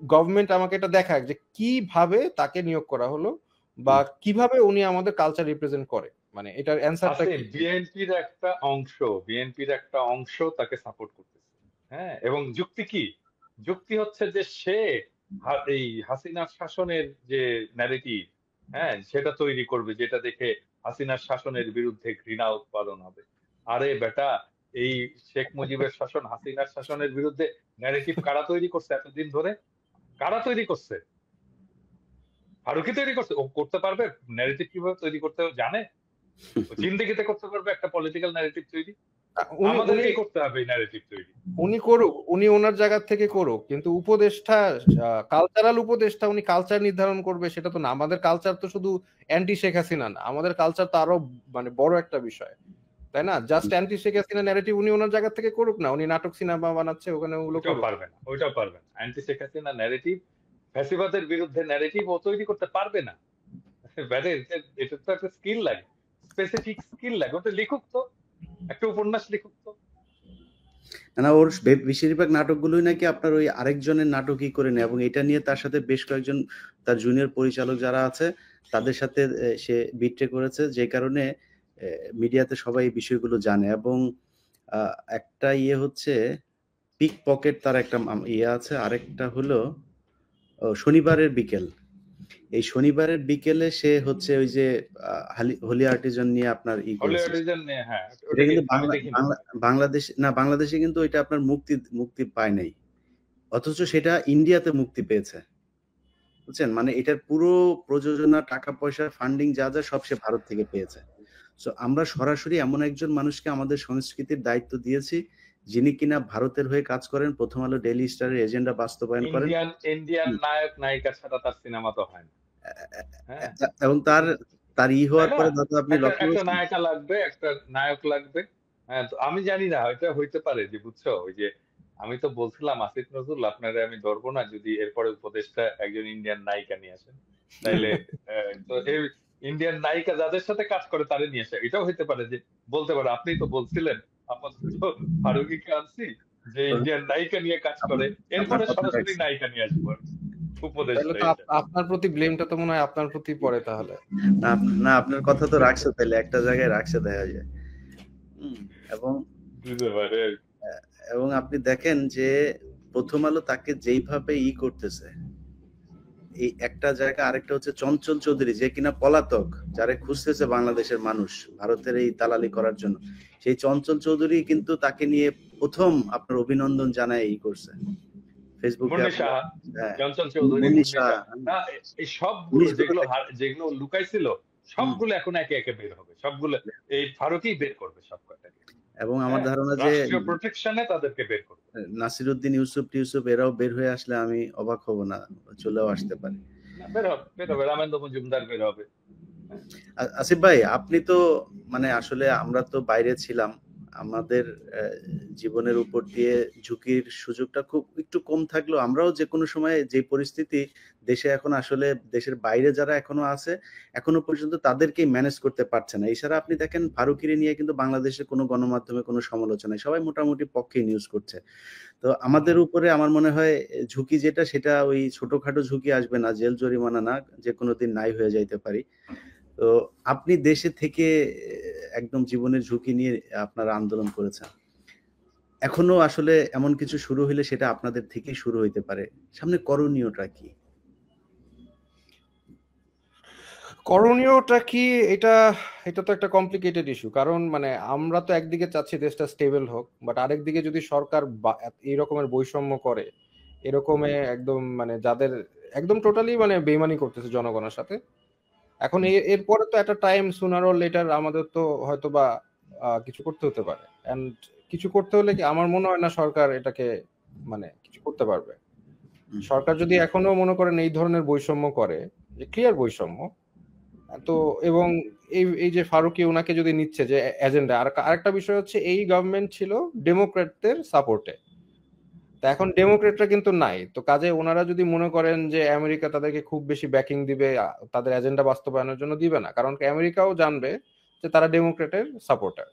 গভর্নমেন্ট আমাকে এটা দেখাক যে কিভাবে তাকে নিয়োগ করা হলো বা কিভাবে উনি আমাদের কালচার রিপ্রেজেন্ট করে। মানে এটার অ্যানসারটা কি? বিএনপির একটা অংশ তাকে সাপোর্ট করতেছে। হ্যাঁ, এবং যুক্তি কি? যুক্তি হচ্ছে যে সে এই হাসিনার শাসনের যে ন্যারেটিভ, হ্যাঁ, সেটা তৈরি করবে, যেটা দেখে হাসিনার শাসনের বিরুদ্ধে ঘৃণা উৎপাদন হবে। আরে বেটা, এই শেখ মুজিবের শাসন, হাসিনার শাসনের বিরুদ্ধে ন্যারেটিভ কারা তৈরি করছে এতদিন ধরে? কারা তৈরি করছে? ফারুকি তৈরি করছে? ও করতে পারবে? ন্যারেটিভ কিভাবে তৈরি করতে জানে? ও জিন্দেগিতে করতে পারবে একটা পলিটিক্যাল ন্যারেটিভ তৈরি? আমাদেরকে করতে হবে এই ন্যারেটিভ তৈরি। উনি করুক, উনি ওনার জায়গা থেকে করুক, কিন্তু উপদেষ্টা, কালচারাল উপদেষ্টা, উনি কালচার নির্ধারণ করবে সেটা তো না। আমাদের কালচার তো শুধু অ্যান্টি শেখ হাসিনা না, আমাদের কালচার তো আরো মানে বড় একটা বিষয়, তাই না? Just anti Sheikh Hasina narrative উনি ওনার জায়গা থেকে করুক না। উনি নাটক সিনেমা বানাচ্ছে, ওখানে ওগুলো ওইটাও করুক। পারবে না, ওইটাও পারবে না। অ্যান্টি শেখ হাসিনা ন্যারেটিভ, ফ্যাসিবাদের বিরুদ্ধে ন্যারেটিভ ও তৈরি করতে পারবে না। এটা তো একটা স্কিল লাগে, স্পেসিফিক স্কিল লাগে। ওটা লিখুক তো, একটা উপন্যাস লিখুক তো। না, ওর বেশিরভাগ নাটকগুলোই নাকি আপনার ওই আরেকজনের নাটকই করে নেয়, এবং এটা নিয়ে তার সাথে বেশ কয়েকজন তার জুনিয়র পরিচালক যারা আছে তাদের সাথে সে বিট্রে করেছে, যে কারণে মিডিয়াতে সবাই এই বিষয়গুলো জানে। এবং একটা হচ্ছে পিক পকেট, তার একটা আছে। আরেকটা হলো শনিবারের বিকেল। এই শনিবারের বিকেলে সে হচ্ছে ওই যে হোলি আর্টিজান নিয়ে আপনার হলি করেছে। আর্টিজান নিয়ে, হ্যাঁ, এটা কিন্তু আমি দেখিনি। বাংলাদেশে কিন্তু এটা আপনার মুক্তি পায় নাই। অথচ সেটা ইন্ডিয়াতে মুক্তি পেয়েছে। বুঝছেন? মানে এটার পুরো প্রযোজনা, টাকা পয়সা, ফান্ডিং যা সব সে ভারত থেকে পেয়েছে। সো আমরা সরাসরি এমন একজন মানুষকে আমাদের সংস্কৃতির দায়িত্ব দিয়েছি, যিনি কিনা ভারতের হয়ে কাজ করেন, প্রথম আলো, ডেইলি স্টারের এজেন্ডা বাস্তবায়ন করেন। ইন্ডিয়ান নায়ক নায়িকা ছাড়া তার সিনেমা তো হয় না। হ্যাঁ, এবং তার হওয়ার পরে আপনি লক্ষ্য একটা করছেন, নায়িকা লাগবে, একটা নায়ক লাগবে। হ্যাঁ, তো আমি জানি না, এটা হইতে পারে যে, বুঝছো, ওই যে আমি তো বলছিলাম আসিফ নজরুল, আপনারা আমি ধরবো না যদি এরপরে উপদেশটা একজন ইন্ডিয়ান নায়িকা নিয়ে আসেন, তাইলে তো এই ইন্ডিয়ান নায়িকা যাদের সাথে কাজ করে তারে নিয়ে আসে। এটাও হইতে পারে যে, বলতে পারে আপনি তো বলছিলেন আপাতত ফারুকিকে আনছি যে ইন্ডিয়ান নায়িকা নিয়ে কাজ করে, এরপরে সরাসরি নায়িকা নিয়ে আসবো উপদেশটা। আপনার প্রতি ব্লেমটা তো মনে হয় আপনার প্রতি পড়ে তাহলে। না, আপনার কথা তো রাখছে, তাহলে একটা জায়গায় রাখছে দেখা যায়। এবং আপনি দেখেন যে প্রথম আলো তাকে যেইভাবে করতেছে, এই একটা জায়গা। আরেকটা হচ্ছে চঞ্চল চৌধুরী, যে কিনা পলাতক, যারে খুঁজতেছে বাংলাদেশের মানুষ ভারতের এই দালালি করার জন্য। সেই চঞ্চল চৌধুরী কিন্তু তাকে নিয়ে প্রথম আপনার অভিনন্দন জানায় করছে ফেসবুকে। এই সবগুলো যেগুলো লুকাইছিল সবগুলো এখন একে একে বের হবে, সবগুলো এই ফারুকই বের করবে সব কটাকে। এবং আমার ধারণা যে প্রোটেকশনে তাদেরকে বের করবে। নাসিরউদ্দিন ইউসুফ এরাও বের হয়ে আসলে আমি অবাক হব না, চলেও আসতে পারে। বের হবে, রামেন্দ্র মজুমদার বের হবে। আসিফ ভাই, আপনি তো মানে আসলে আমরা তো বাইরে ছিলাম, আমাদের জীবনের উপর দিয়ে ঝুঁকির সুযোগটা খুব একটু কম থাকলেও আমরাও যেকোনো সময় যে পরিস্থিতি দেশে এখন আসলে দেশের বাইরে যারা এখনো আছে, এখনো পর্যন্ত তাদেরকেই ম্যানেজ করতে পারছে না। এছাড়া আপনি দেখেন ফারুকিরে নিয়ে কিন্তু বাংলাদেশের কোনো গণমাধ্যমে কোনো সমালোচনা নাই। সবাই মোটামুটি পক্ষেই নিউজ করছে। তো আমাদের উপরে আমার মনে হয় ঝুঁকি যেটা সেটা ওই ছোটখাটো ঝুঁকি আসবে না, জেল জরিমানা না, যেকোনো দিন নাই হয়ে যাইতে পারি। তো আপনি দেশে থেকে একদম জীবনের ঝুঁকি নিয়ে আপনারা আন্দোলন করেছেন। এখনো আসলে এমন কিছু শুরু হইলে সেটা আপনাদের থেকেই শুরু হইতে পারে। সামনে করণীয়টা কি? করণীয়টা কি? এটা এটা তো একটা কমপ্লিকেটেড ইস্যু। কারণ মানে আমরা তো একদিকে চাচ্ছি দেশটা স্টেবল হোক, বাট আরেকদিকে যদি সরকার এই রকমের বৈষম্য করে, এরকমে একদম মানে যাদের একদম টোটালি মানে বেইমানি করতেছে জনগণের সাথে, এখন এরপরে তো একটা টাইম সুনার অর লেটার আমাদের তো হয়তো বা কিছু করতে হতে পারে। এন্ড কিছু করতে হলে কি আমার মনে হয় না সরকার এটাকে মানে কিছু করতে পারবে। সরকার যদি এখনো মনে করেন এই ধরনের বৈষম্য করে, যে ক্লিয়ার বৈষম্য, তো এবং এই যে ফারুকি ওনাকে যদি নিচ্ছে যে এজেন্ডা, আর আরেকটা বিষয় হচ্ছে এই গভর্নমেন্ট ছিল ডেমোক্র্যাটদের সাপোর্টে, তো এখন ডেমোক্রেটরা কিন্তু নাই, তো কাজে ওনারা যদি মনে করেন যে আমেরিকা তাদেরকে খুব বেশি ব্যাকিং দিবে তাদের এজেন্ডা বাস্তবায়নের জন্য, দিবে না, কারণ আমেরিকাও জানবে যে তারা ডেমোক্রেটের সাপোর্টার।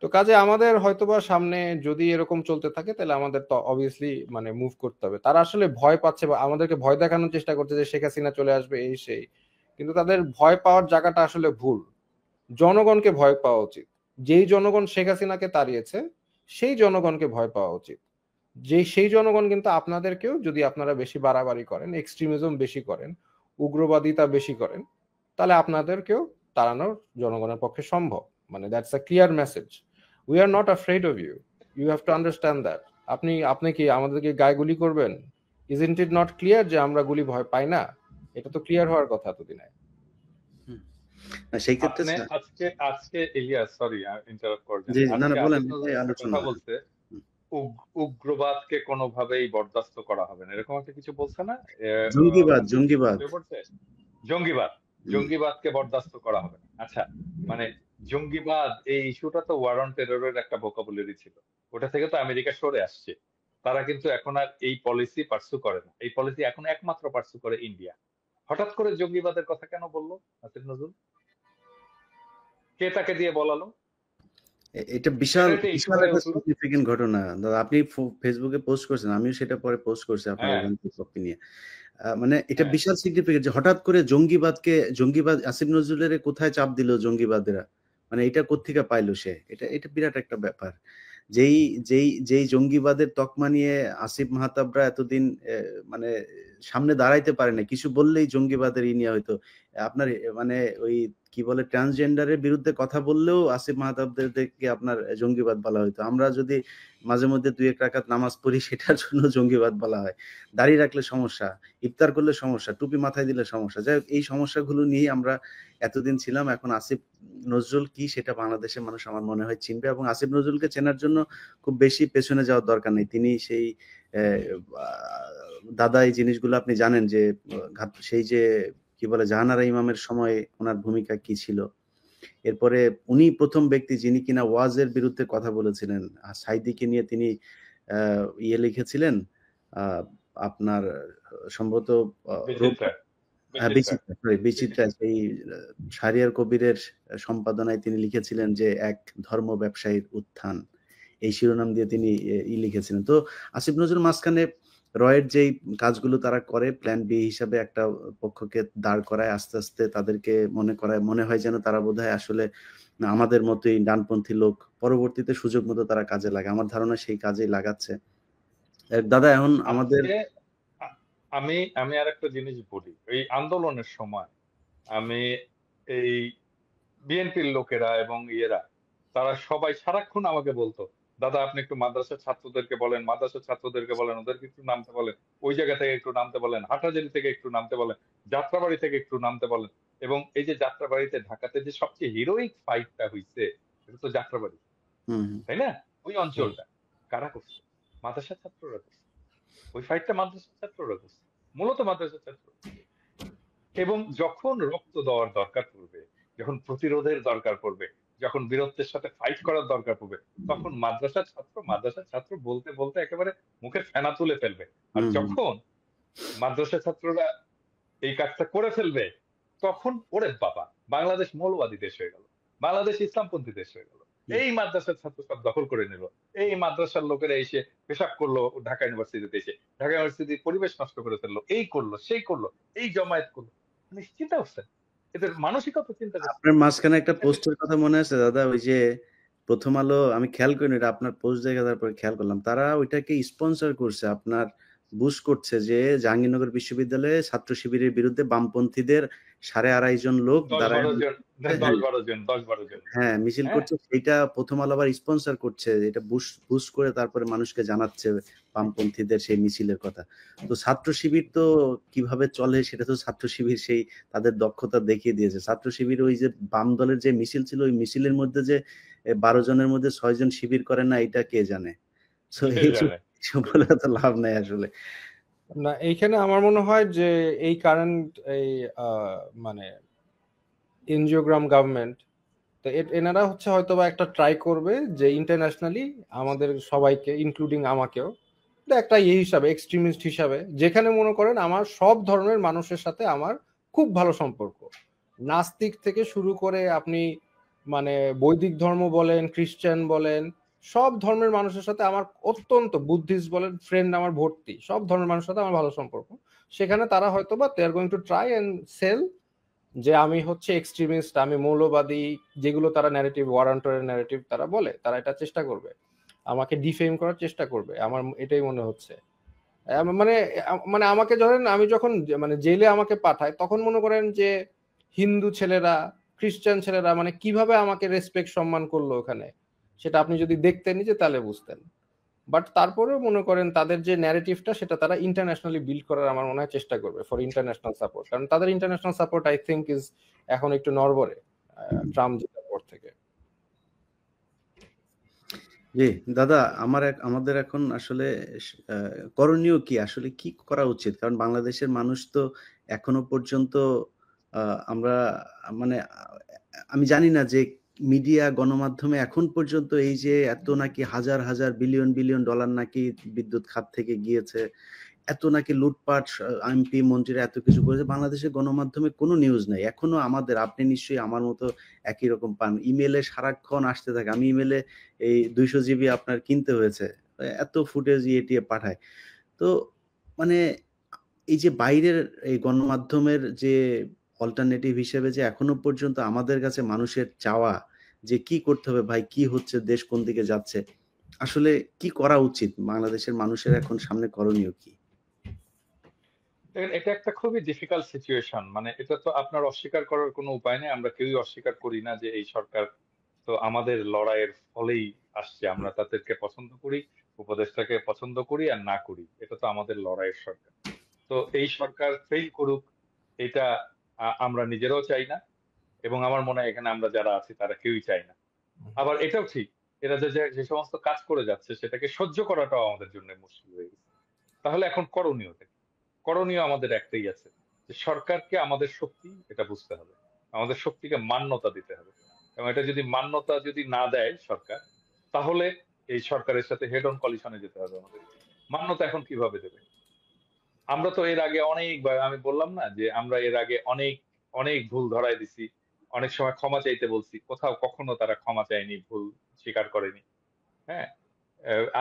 তো কাজে আমাদের হয়তোবা সামনে যদি এরকম চলতে থাকে তাহলে আমাদের তো অবভিয়াসলি মানে মুভ করতে হবে। তারা আসলে ভয় পাচ্ছে বা আমাদেরকে ভয় দেখানোর চেষ্টা করছে যে শেখ হাসিনা চলে আসবে এই সেই, কিন্তু তাদের ভয় পাওয়ার জায়গাটা আসলে ভুল। জনগণকে ভয় পাওয়া উচিত। যেই জনগণ শেখ হাসিনাকে তাড়িয়েছে সেই জনগণকে ভয় পাওয়া উচিত। সেই জনগণ কিন্তু আপনাদেরকেও, যদি আপনারা বেশি বাড়াবাড়ি করেন, এক্সট্রিমিজম বেশি করেন, উগ্রবাদিতা বেশি করেন, তাহলে আপনাদেরকেও তাড়ানো জনগণের পক্ষে সম্ভব। মানে that's a clear message. We are not afraid of you, you have to understand that. আপনি কি আমাদেরকে গায়ে গুলি করবেন? ইজন্ট ইট নট ক্লিয়ার যে আমরা গুলি ভয় পাই না? এটা তো ক্লিয়ার হওয়ার কথা এতদিনে। সেই ক্ষেত্রে আপনি আজকে আজকে ইলিয়াস, সরি ইন্টারাপ্ট করার জন্য, জি, না, আজকে না, বলেন, আসিফ নজরুল একটা আলোচনা। কথা বলছে, উগ্রবাদকে কোনোভাবেই বরদাস্ত করা হবে না, এরকম একটা কিছু বলছে না? জঙ্গিবাদ, ফেসবুক জঙ্গিবাদ। ছড়িয়ে পড়ছে জঙ্গিবাদ, জঙ্গিবাদকে বরদাস্ত করা হবে না। আচ্ছা, মানে জঙ্গিবাদ এই ইস্যুটা তো ওয়ার অন টেররের একটা ভোকাবুলারি ছিল, ওটা থেকে তো আমেরিকা সরে আসছে। তারা কিন্তু এখন আর এই পলিসি পার্সু করে না, এই পলিসি এখন একমাত্র পার্সু করে ইন্ডিয়া। হঠাৎ করে জঙ্গিবাদের কথা কেন বললো আসিফ নজরুল? কে তাকে দিয়ে বলালো? এটা বিশাল এটা একটা ইস্যু বিশাল হয়ে একটা উঠলো। সিগনিফিকেন্ট ঘটনা দাদা। আপনি ফেসবুকে পোস্ট করছেন, আমিও সেটা পরে পোস্ট করছি আপনার হ্যাঁ, ওখান থেকে কপি নিয়ে। মানে এটা হ্যাঁ, বিশাল সিগনিফিকেন্ট যে হঠাৎ করে জঙ্গিবাদ আসিফ নজরুলের কোথায় চাপ দিল জঙ্গিবাদেরা, মানে এটা কোত্থেকে পাইলো সে? এটা এটা বিরাট একটা ব্যাপার। যেই যেই জঙ্গিবাদের তকমা নিয়ে আসিফ মাহতাবরা এতদিন মানে সামনে দাঁড়াইতে পারে না, কিছু বললেই জঙ্গিবাদের নিয়ে হয়তো আপনার মানে ওই কি বলে ট্রান্সজেন্ডারের বিরুদ্ধে কথা বললেও আসিফ মাহতাবদেরকে আপনার জঙ্গিবাদ বলা হইতো। আমরা যদি মাঝে মধ্যে ২-১ রাকাত নামাজ পড়ি সেটার জন্য জঙ্গিবাদ বলা হয়। দাড়ি রাখলে সমস্যা, ইফতার করলে সমস্যা, টুপি মাথায় দিলে সমস্যা। যাই হোক, এই সমস্যাগুলো নিয়েই আমরা এতদিন ছিলাম। এখন আসিফ নজরুল কি সেটা বাংলাদেশের মানুষ আমার মনে হয় চিনবে, এবং আসিফ নজরুলকে চেনার জন্য খুব বেশি পেছনে যাওয়ার দরকার নেই। তিনি সেই আ দাদা এই জিনিসগুলো আপনি জানেন যে সেই যে কি বলে জাহানারা ইমামের সময় উনার ভূমিকা কি ছিল। এরপরে উনি ১ম ব্যক্তি যিনি কিনা ওয়াজের বিরুদ্ধে কথা বলেছিলেন। সাঈদীকে নিয়ে তিনি আ লিখেছিলেন আ আপনার সম্ভবত রোব বিচিত্রা, হ্যাঁ, বিচিত্রা, বিচিত্রা বিচিত্রা। সেই শাহরিয়ার কবিরের সম্পাদনায় তিনি লিখেছিলেন যে, "এক ধর্ম ব্যবসায়ীর উত্থান।" এই শিরোনাম দিয়ে তিনি লিখেছিলেন। তো আসিফ নজরুল মাঝখানে রয়ের যেই কাজগুলো তারা করে প্ল্যান বি হিসাবে একটা পক্ষকে দাঁড় করায়, আস্তে, আস্তে তাদেরকে মনে হয় যেন তারা বোধহয় আসলে আমাদের মতোই ডানপন্থী লোক। পরবর্তীতে সুযোগ মতো তারা কাজে লাগায়। আমার ধারণা সেই কাজেই লাগাচ্ছে। দাদা এখন আমাদের আজকে আ- আমি আমি আর একটা জিনিস বলি, এই আন্দোলনের সময় আমি এই বিএনপির লোকেরা এবং ইয়েরা, তারা সবাই সারাক্ষণ আমাকে বলতো, দাদা আপনি একটু মাদ্রাসার ছাত্রদেরকে বলেন, মাদ্রাসার ছাত্রদেরকে বলেন, ওদেরকে একটু নামতে বলেন, ওই জায়গা থেকে একটু নামতে বলেন, হাটাজারি থেকে একটু নামতে বলেন, যাত্রাবাড়ি থেকে একটু নামতে বলেন। এবং এই যে যাত্রাবাড়িতে, ঢাকাতে যে সবচেয়ে হিরোইক ফাইটটা হইছে, এটা তো যাত্রাবাড়ি, হুম, তাই না? ওই অঞ্চলটা কারা করছে? মাদ্রাসা ছাত্ররা করছে। ওই ফাইটটা মাদ্রাসা ছাত্ররা করছে, মূলত মাদ্রাসা ছাত্র। এবং যখন রক্ত দেওয়ার দরকার পড়বে, যখন প্রতিরোধের দরকার পড়বে, যখন বীরত্বের সাথে ফাইট করার দরকার পড়বে, তখন মাদ্রাসার ছাত্র বলতে বলতে একেবারে মুখে ফেনা তুলে ফেলবে। আর যখন মাদ্রাসা ছাত্ররা এই কাজটা করে ফেলবে, তখন ওরে বাবা, বাংলাদেশ মৌলবাদী দেশ হয়ে গেল, বাংলাদেশ ইসলামপন্থী দেশ হয়ে গেল। এই মাদ্রাসার ছাত্র সব দখল করে নিল, এই মাদ্রাসার লোকেরা এসে পেশাব করলো ঢাকা ইউনিভার্সিটিতে এসে, ঢাকা ইউনিভার্সিটির পরিবেশ নষ্ট করে ফেললো, এই করলো সেই করলো, এই জমায়েত করলো। মানে চিন্তা করছেন এদের মানসিকতা? চিন্তা করছেন? আপনার মাঝখানে একটা পোস্টের কথা মনে আছে দাদা, ওই যে প্রথম আলো, আমি খেয়াল করিনি, এটা আপনার পোস্ট দেখে তারপরে খেয়াল করলাম, তারা ওইটাকে স্পন্সর করছে, আপনার বুস্ট করছে যে জাহাঙ্গীরনগর বিশ্ববিদ্যালয়ে ছাত্র শিবিরের বিরুদ্ধে বামপন্থীদের 2.5 জন লোক 10-12 জন হ্যাঁ মিছিল করছে, সেটা প্রথম আলো আবার স্পন্সর করছে, এটা বুস্ট করে তারপরে মানুষকে জানাচ্ছে বামপন্থীদের সেই মিছিলের কথা। তো ছাত্র শিবির তো কিভাবে চলে সেটা তো ছাত্র শিবির সেই তাদের দক্ষতা দেখিয়ে দিয়েছে। ছাত্র শিবির ওই যে বাম দলের যে মিছিল ছিল, ওই মিছিলের মধ্যে যে 12 জনের মধ্যে 6 জন শিবির করে না, এটা কে জানে? তো এইসব বলে তো লাভ নাই আসলে। না, এইখানে আমার মনে হয় যে এই কারেন্ট এই মানে এনজিওগ্রাম গভর্নমেন্ট, তো এনারা হচ্ছে হয়তো বা একটা ট্রাই করবে যে ইন্টারন্যাশনালি আমাদের সবাইকে ইনক্লুডিং আমাকেও একটা হিসাবে, এক্সট্রিমিস্ট হিসাবে, যেখানে মনে করেন আমার সব ধরনের মানুষের সাথে আমার খুব ভালো সম্পর্ক, নাস্তিক থেকে শুরু করে আপনি মানে বৈদিক ধর্ম বলেন, খ্রিস্টান বলেন, সব ধর্মের মানুষের সাথে আমার অত্যন্ত, বুদ্ধিস্ট বলেন, ফ্রেন্ড আমার ভর্তি, সব ধর্মের মানুষের সাথে আমার ভালো সম্পর্ক। সেখানে তারা হয়তো বা they are going to try and sell যে আমি হচ্ছে এক্সট্রিমিস্ট, আমি মৌলবাদী, যেগুলো তারা ন্যারেটিভ, ওয়ারান্টারের ন্যারেটিভ তারা বলে, তারা এটা চেষ্টা করবে, আমাকে ডিফেম করার চেষ্টা করবে, আমার এটাই মনে হচ্ছে। মানে মানে আমাকে ধরেন, আমি যখন মানে জেলে আমাকে পাঠায়, তখন মনে করেন যে হিন্দু ছেলেরা, খ্রিস্টান ছেলেরা মানে কিভাবে আমাকে রেসপেক্ট সম্মান করলো ওখানে, সেটা আপনি যদি দেখতেন যে তাহলে বুঝতেন। বাট তারপরেও মনে করেন তাদের যে ন্যারেটিভটা, সেটা তারা ইন্টারন্যাশনালি বিল্ড করার আমার মনে হয় চেষ্টা করবে ফর ইন্টারন্যাশনাল সাপোর্ট, কারণ তাদের international support I think is এখন একটু নড়বড়ে ট্রাম্প জেতার পর থেকে। জি দাদা, আমাদের এখন আসলে করণীয় কি, আসলে কি করা উচিত? কারণ বাংলাদেশের মানুষ তো এখনো পর্যন্ত আমরা মানে আমি জানি না যে মিডিয়া, গণমাধ্যমে এখন পর্যন্ত এই যে এত নাকি হাজার হাজার বিলিয়ন বিলিয়ন ডলার নাকি বিদ্যুৎ খাত থেকে গিয়েছে, এত নাকি লুটপাট, এমপি মন্ত্রীরা এত কিছু করেছে, বাংলাদেশের গণমাধ্যমে কোনো নিউজ নাই এখনো। আপনি নিশ্চয়ই আমার মতো একই রকম পান, ইমেলে সারাক্ষণ আসতে থাকে। আমি ইমেলে এই 200 জিবি আপনার কিনতে হয়েছে, এত ফুটেজ ইয়ে পাঠায়। তো মানে এই যে বাইরের এই গণমাধ্যমের যে অল্টারনেটিভ হিসেবে যে এখনো পর্যন্ত আমাদের কাছে মানুষের চাওয়া যে কি করতে হবে ভাই, কি হচ্ছে, দেশ কোন দিকে যাচ্ছে, আসলে কি করা উচিত? বাংলাদেশের মানুষের এখন সামনে করণীয় কি? এটা একটা খুবই ডিফিকাল্ট সিচুয়েশন। মানে এটা তো আপনার অস্বীকার করার কোনো উপায় নেই, আমরা কেউই অস্বীকার করি না যে এই সরকার তো আমাদের লড়াইয়ের ফলেই আসছে। আমরা তাদেরকে পছন্দ করি, উপদেষ্টাকে পছন্দ করি আর না করি, এটা তো আমাদের লড়াইয়ের সরকার। তো এই সরকার ফেল করুক, এটা আমরা নিজেরাও চাই না, এবং আমার মনে হয় এখানে আমরা যারা আছি তারা কেউই চাই না। আবার এটাও ঠিক, এরা যে সমস্ত কাজ করে যাচ্ছে সেটাকে সহ্য করাটাও আমাদের জন্য মুশকিল হয়ে গেছে। তাহলে এখন করণীয় আমাদের একটাই আছে, যে সরকারকে আমাদের শক্তি এটা বুঝতে হবে, আমাদের শক্তিকে মান্যতা দিতে হবে। এবং এটা যদি মান্যতা না দেয় সরকার, তাহলে এই সরকারের সাথে হেড অন কলিশনে যেতে হবে আমাদের। মান্যতা এখন কিভাবে দেবে? আমরা তো এর আগে অনেকবার, আমি বললাম না যে আমরা এর আগে অনেক অনেক ভুল ধরায় দিছি, অনেক সময় ক্ষমা চাইতে বলছি, কোথাও কখনো তারা ক্ষমা চায়নি, ভুল স্বীকার করেনি। হ্যাঁ,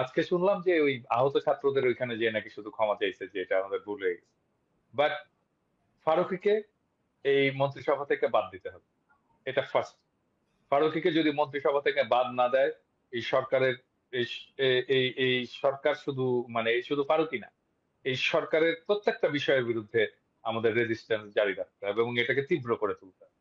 আজকে শুনলাম যে ওই আহত ছাত্রদের ওইখানে যে নাকি শুধু ক্ষমা চাইছে, যে এটা আমাদের ভুল হয়ে গেছে। বাট ফারুকীকে এই মন্ত্রিসভা থেকে বাদ দিতে হবে, এটা ফার্স্ট। ফারুকীকে যদি মন্ত্রিসভা থেকে বাদ না দেয়, এই সরকারের এই এই সরকার শুধু, মানে এই শুধু ফারুকী না, এই সরকারের প্রত্যেকটা বিষয়ের বিরুদ্ধে আমাদের রেজিস্ট্যান্স জারি রাখতে হবে এবং এটাকে তীব্র করে তুলতে হবে।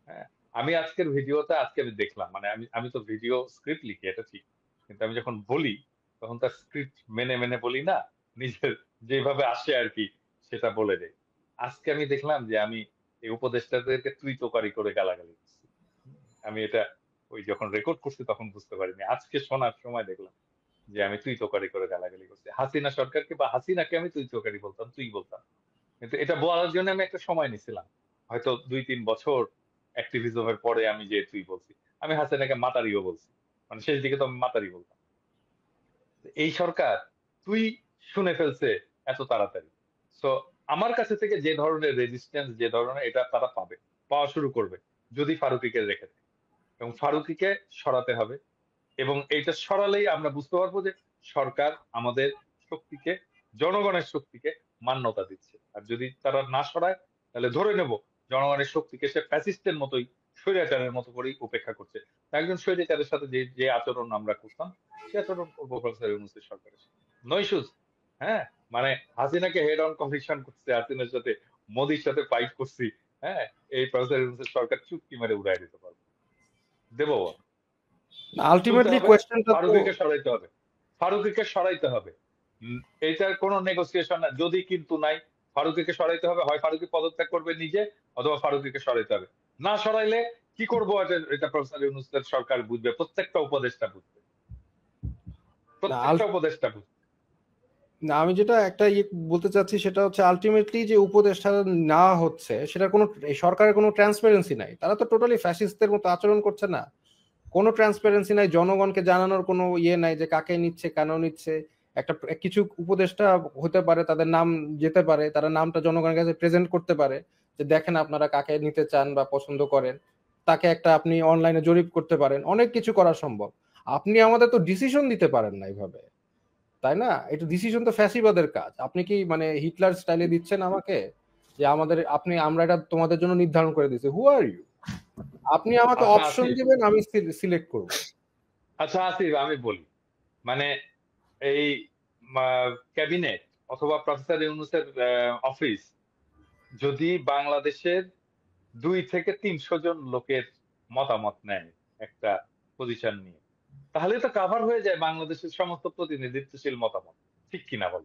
হ্যাঁ, আমি আজকের ভিডিওটা আজকে আমি দেখলাম, মানে আমি তো ভিডিও স্ক্রিপ্ট লিখি, এটা ঠিক, কিন্তু আমি যখন বলি তখন তার স্ক্রিপ্ট মেনে মেনে বলি না, নিজের যেভাবে আসে আর কি সেটা বলে দেয়। আজকে আমি দেখলাম যে আমি এই উপদেষ্টাদেরকে তুই তোকারি করে গালাগালি করছি। আমি এটা ওই যখন রেকর্ড করছি তখন বুঝতে পারিনি, আজকে শোনার সময় দেখলাম যে আমি তুই তোকারি করে গালাগালি করছি। হাসিনা সরকারকে বা হাসিনাকে আমি তুই তোকারি বলতাম, তুই বলতাম। কিন্তু এটা বলার জন্য আমি একটা সময় নিছিলাম, হয়তো 2-3 বছর অ্যাক্টিভিজমের পরে আমি যে তুই বলছি। আমি হাসিনাকে মাতারিও বলছি, মানে শেষ দিকে তো আমি মাতারি বলতাম। এই সরকার তুই শুনে ফেলছে এত তাড়াতাড়ি। সো আমার কাছে থেকে যে ধরনের রেজিস্ট্যান্স, যে ধরনের এটা তারা পাওয়া শুরু করবে যদি ফারুকীকে রেখে দেয়, এবং ফারুকীকে সরাতে হবে। এবং এইটা সরালেই আমরা বুঝতে পারবো যে সরকার আমাদের শক্তিকে, জনগণের শক্তিকে মান্যতা দিচ্ছে। আর যদি তারা না সরায়, তাহলে ধরে নেব জনগণের শক্তিকে সে ফ্যাসিস্টের মতোই, স্বৈরাচারের মতো করেই উপেক্ষা করছে। একজন স্বৈরাচারের সাথে যে যে আচরণ আমরা করতাম, সে আচরণ করবো প্রফেসর ইউনূসের সরকারের সাথে। No issues. হ্যাঁ, মানে হাসিনাকে হেড অন কম্পিটিশন করছে, হাসিনার সাথে মোদির সাথে ফাইট করছি। হ্যাঁ, এই প্রফেসর ইউনূসের সরকার চুটকি মেরে উড়াই দিতে পারবো, দেবো। তুলতে আলটিমেটলি হবে, কোয়েশ্চেনটা তো ফারুকীকে সরাইতে হবে, ফারুকীকে সরাইতে হবে। এইটার কোনো নেগোসিয়েশন না, যদি কিন্তু নাই। ফারুকীকে সরাইতে হবে, হয় ফারুকী পদত্যাগ করবে নিজে, অথবা ফারুকীকে সরাইতে হবে। না সরাইলে কি করবো, এটা প্রফেসর ইউনূসের সরকার বুঝবে, প্রত্যেকটা উপদেষ্টা বুঝবে, না প্রত্যেকটা উপদেষ্টা বুঝবে। না, আমি যেটা একটা বলতে চাচ্ছি সেটা হচ্ছে আলটিমেটলি যে উপদেষ্টা নেওয়া হচ্ছে সেটার কোনো, এই সরকারের কোনো ট্রান্সপারেন্সি নাই। তারা তো টোটালি ফ্যাসিস্টদের মতো আচরণ করছে না, কোনো ট্রান্সপারেন্সি নাই, জনগণকে জানানোর কোনো ইয়ে নাই যে কাকে নিচ্ছে কেন নিচ্ছে। একটা কিছু উপদেষ্টা হতে পারে, তাদের নাম যেতে পারে, তারা নামটা জনগণের কাছে প্রেজেন্ট করতে পারে যে দেখেন আপনারা কাকে নিতে চান বা পছন্দ করেন, তাকে একটা আপনি অনলাইনে জরিপ করতে পারেন, অনেক কিছু করা সম্ভব। আপনি আমাদের তো ডিসিশন দিতে পারেন না এইভাবে, তাই না? এটা ডিসিশন তো ফ্যাসিবাদের কাজ। আপনি কি মানে হিটলার স্টাইলে দিচ্ছেন আমাকে যে আমাদের, আমরা এটা তোমাদের জন্য নির্ধারণ করে দিচ্ছি? হু আর ইউ? আপনি আমাকে আচ্ছা অপশন আসিফ, দিবেন, আমি সিলেক্ট করব। আচ্ছা আসিফ, আমি বলি, মানে এই ক্যাবিনেট অথবা প্রফেসর ইউনূসের অফিস যদি বাংলাদেশের 200 থেকে 300 জন লোকের মতামত নেয় একটা পজিশন নিয়ে, তাহলে তো কাভার হয়ে যায় বাংলাদেশের সমস্ত প্রতিনিধিত্বশীল মতামত। ঠিক কিনা বল?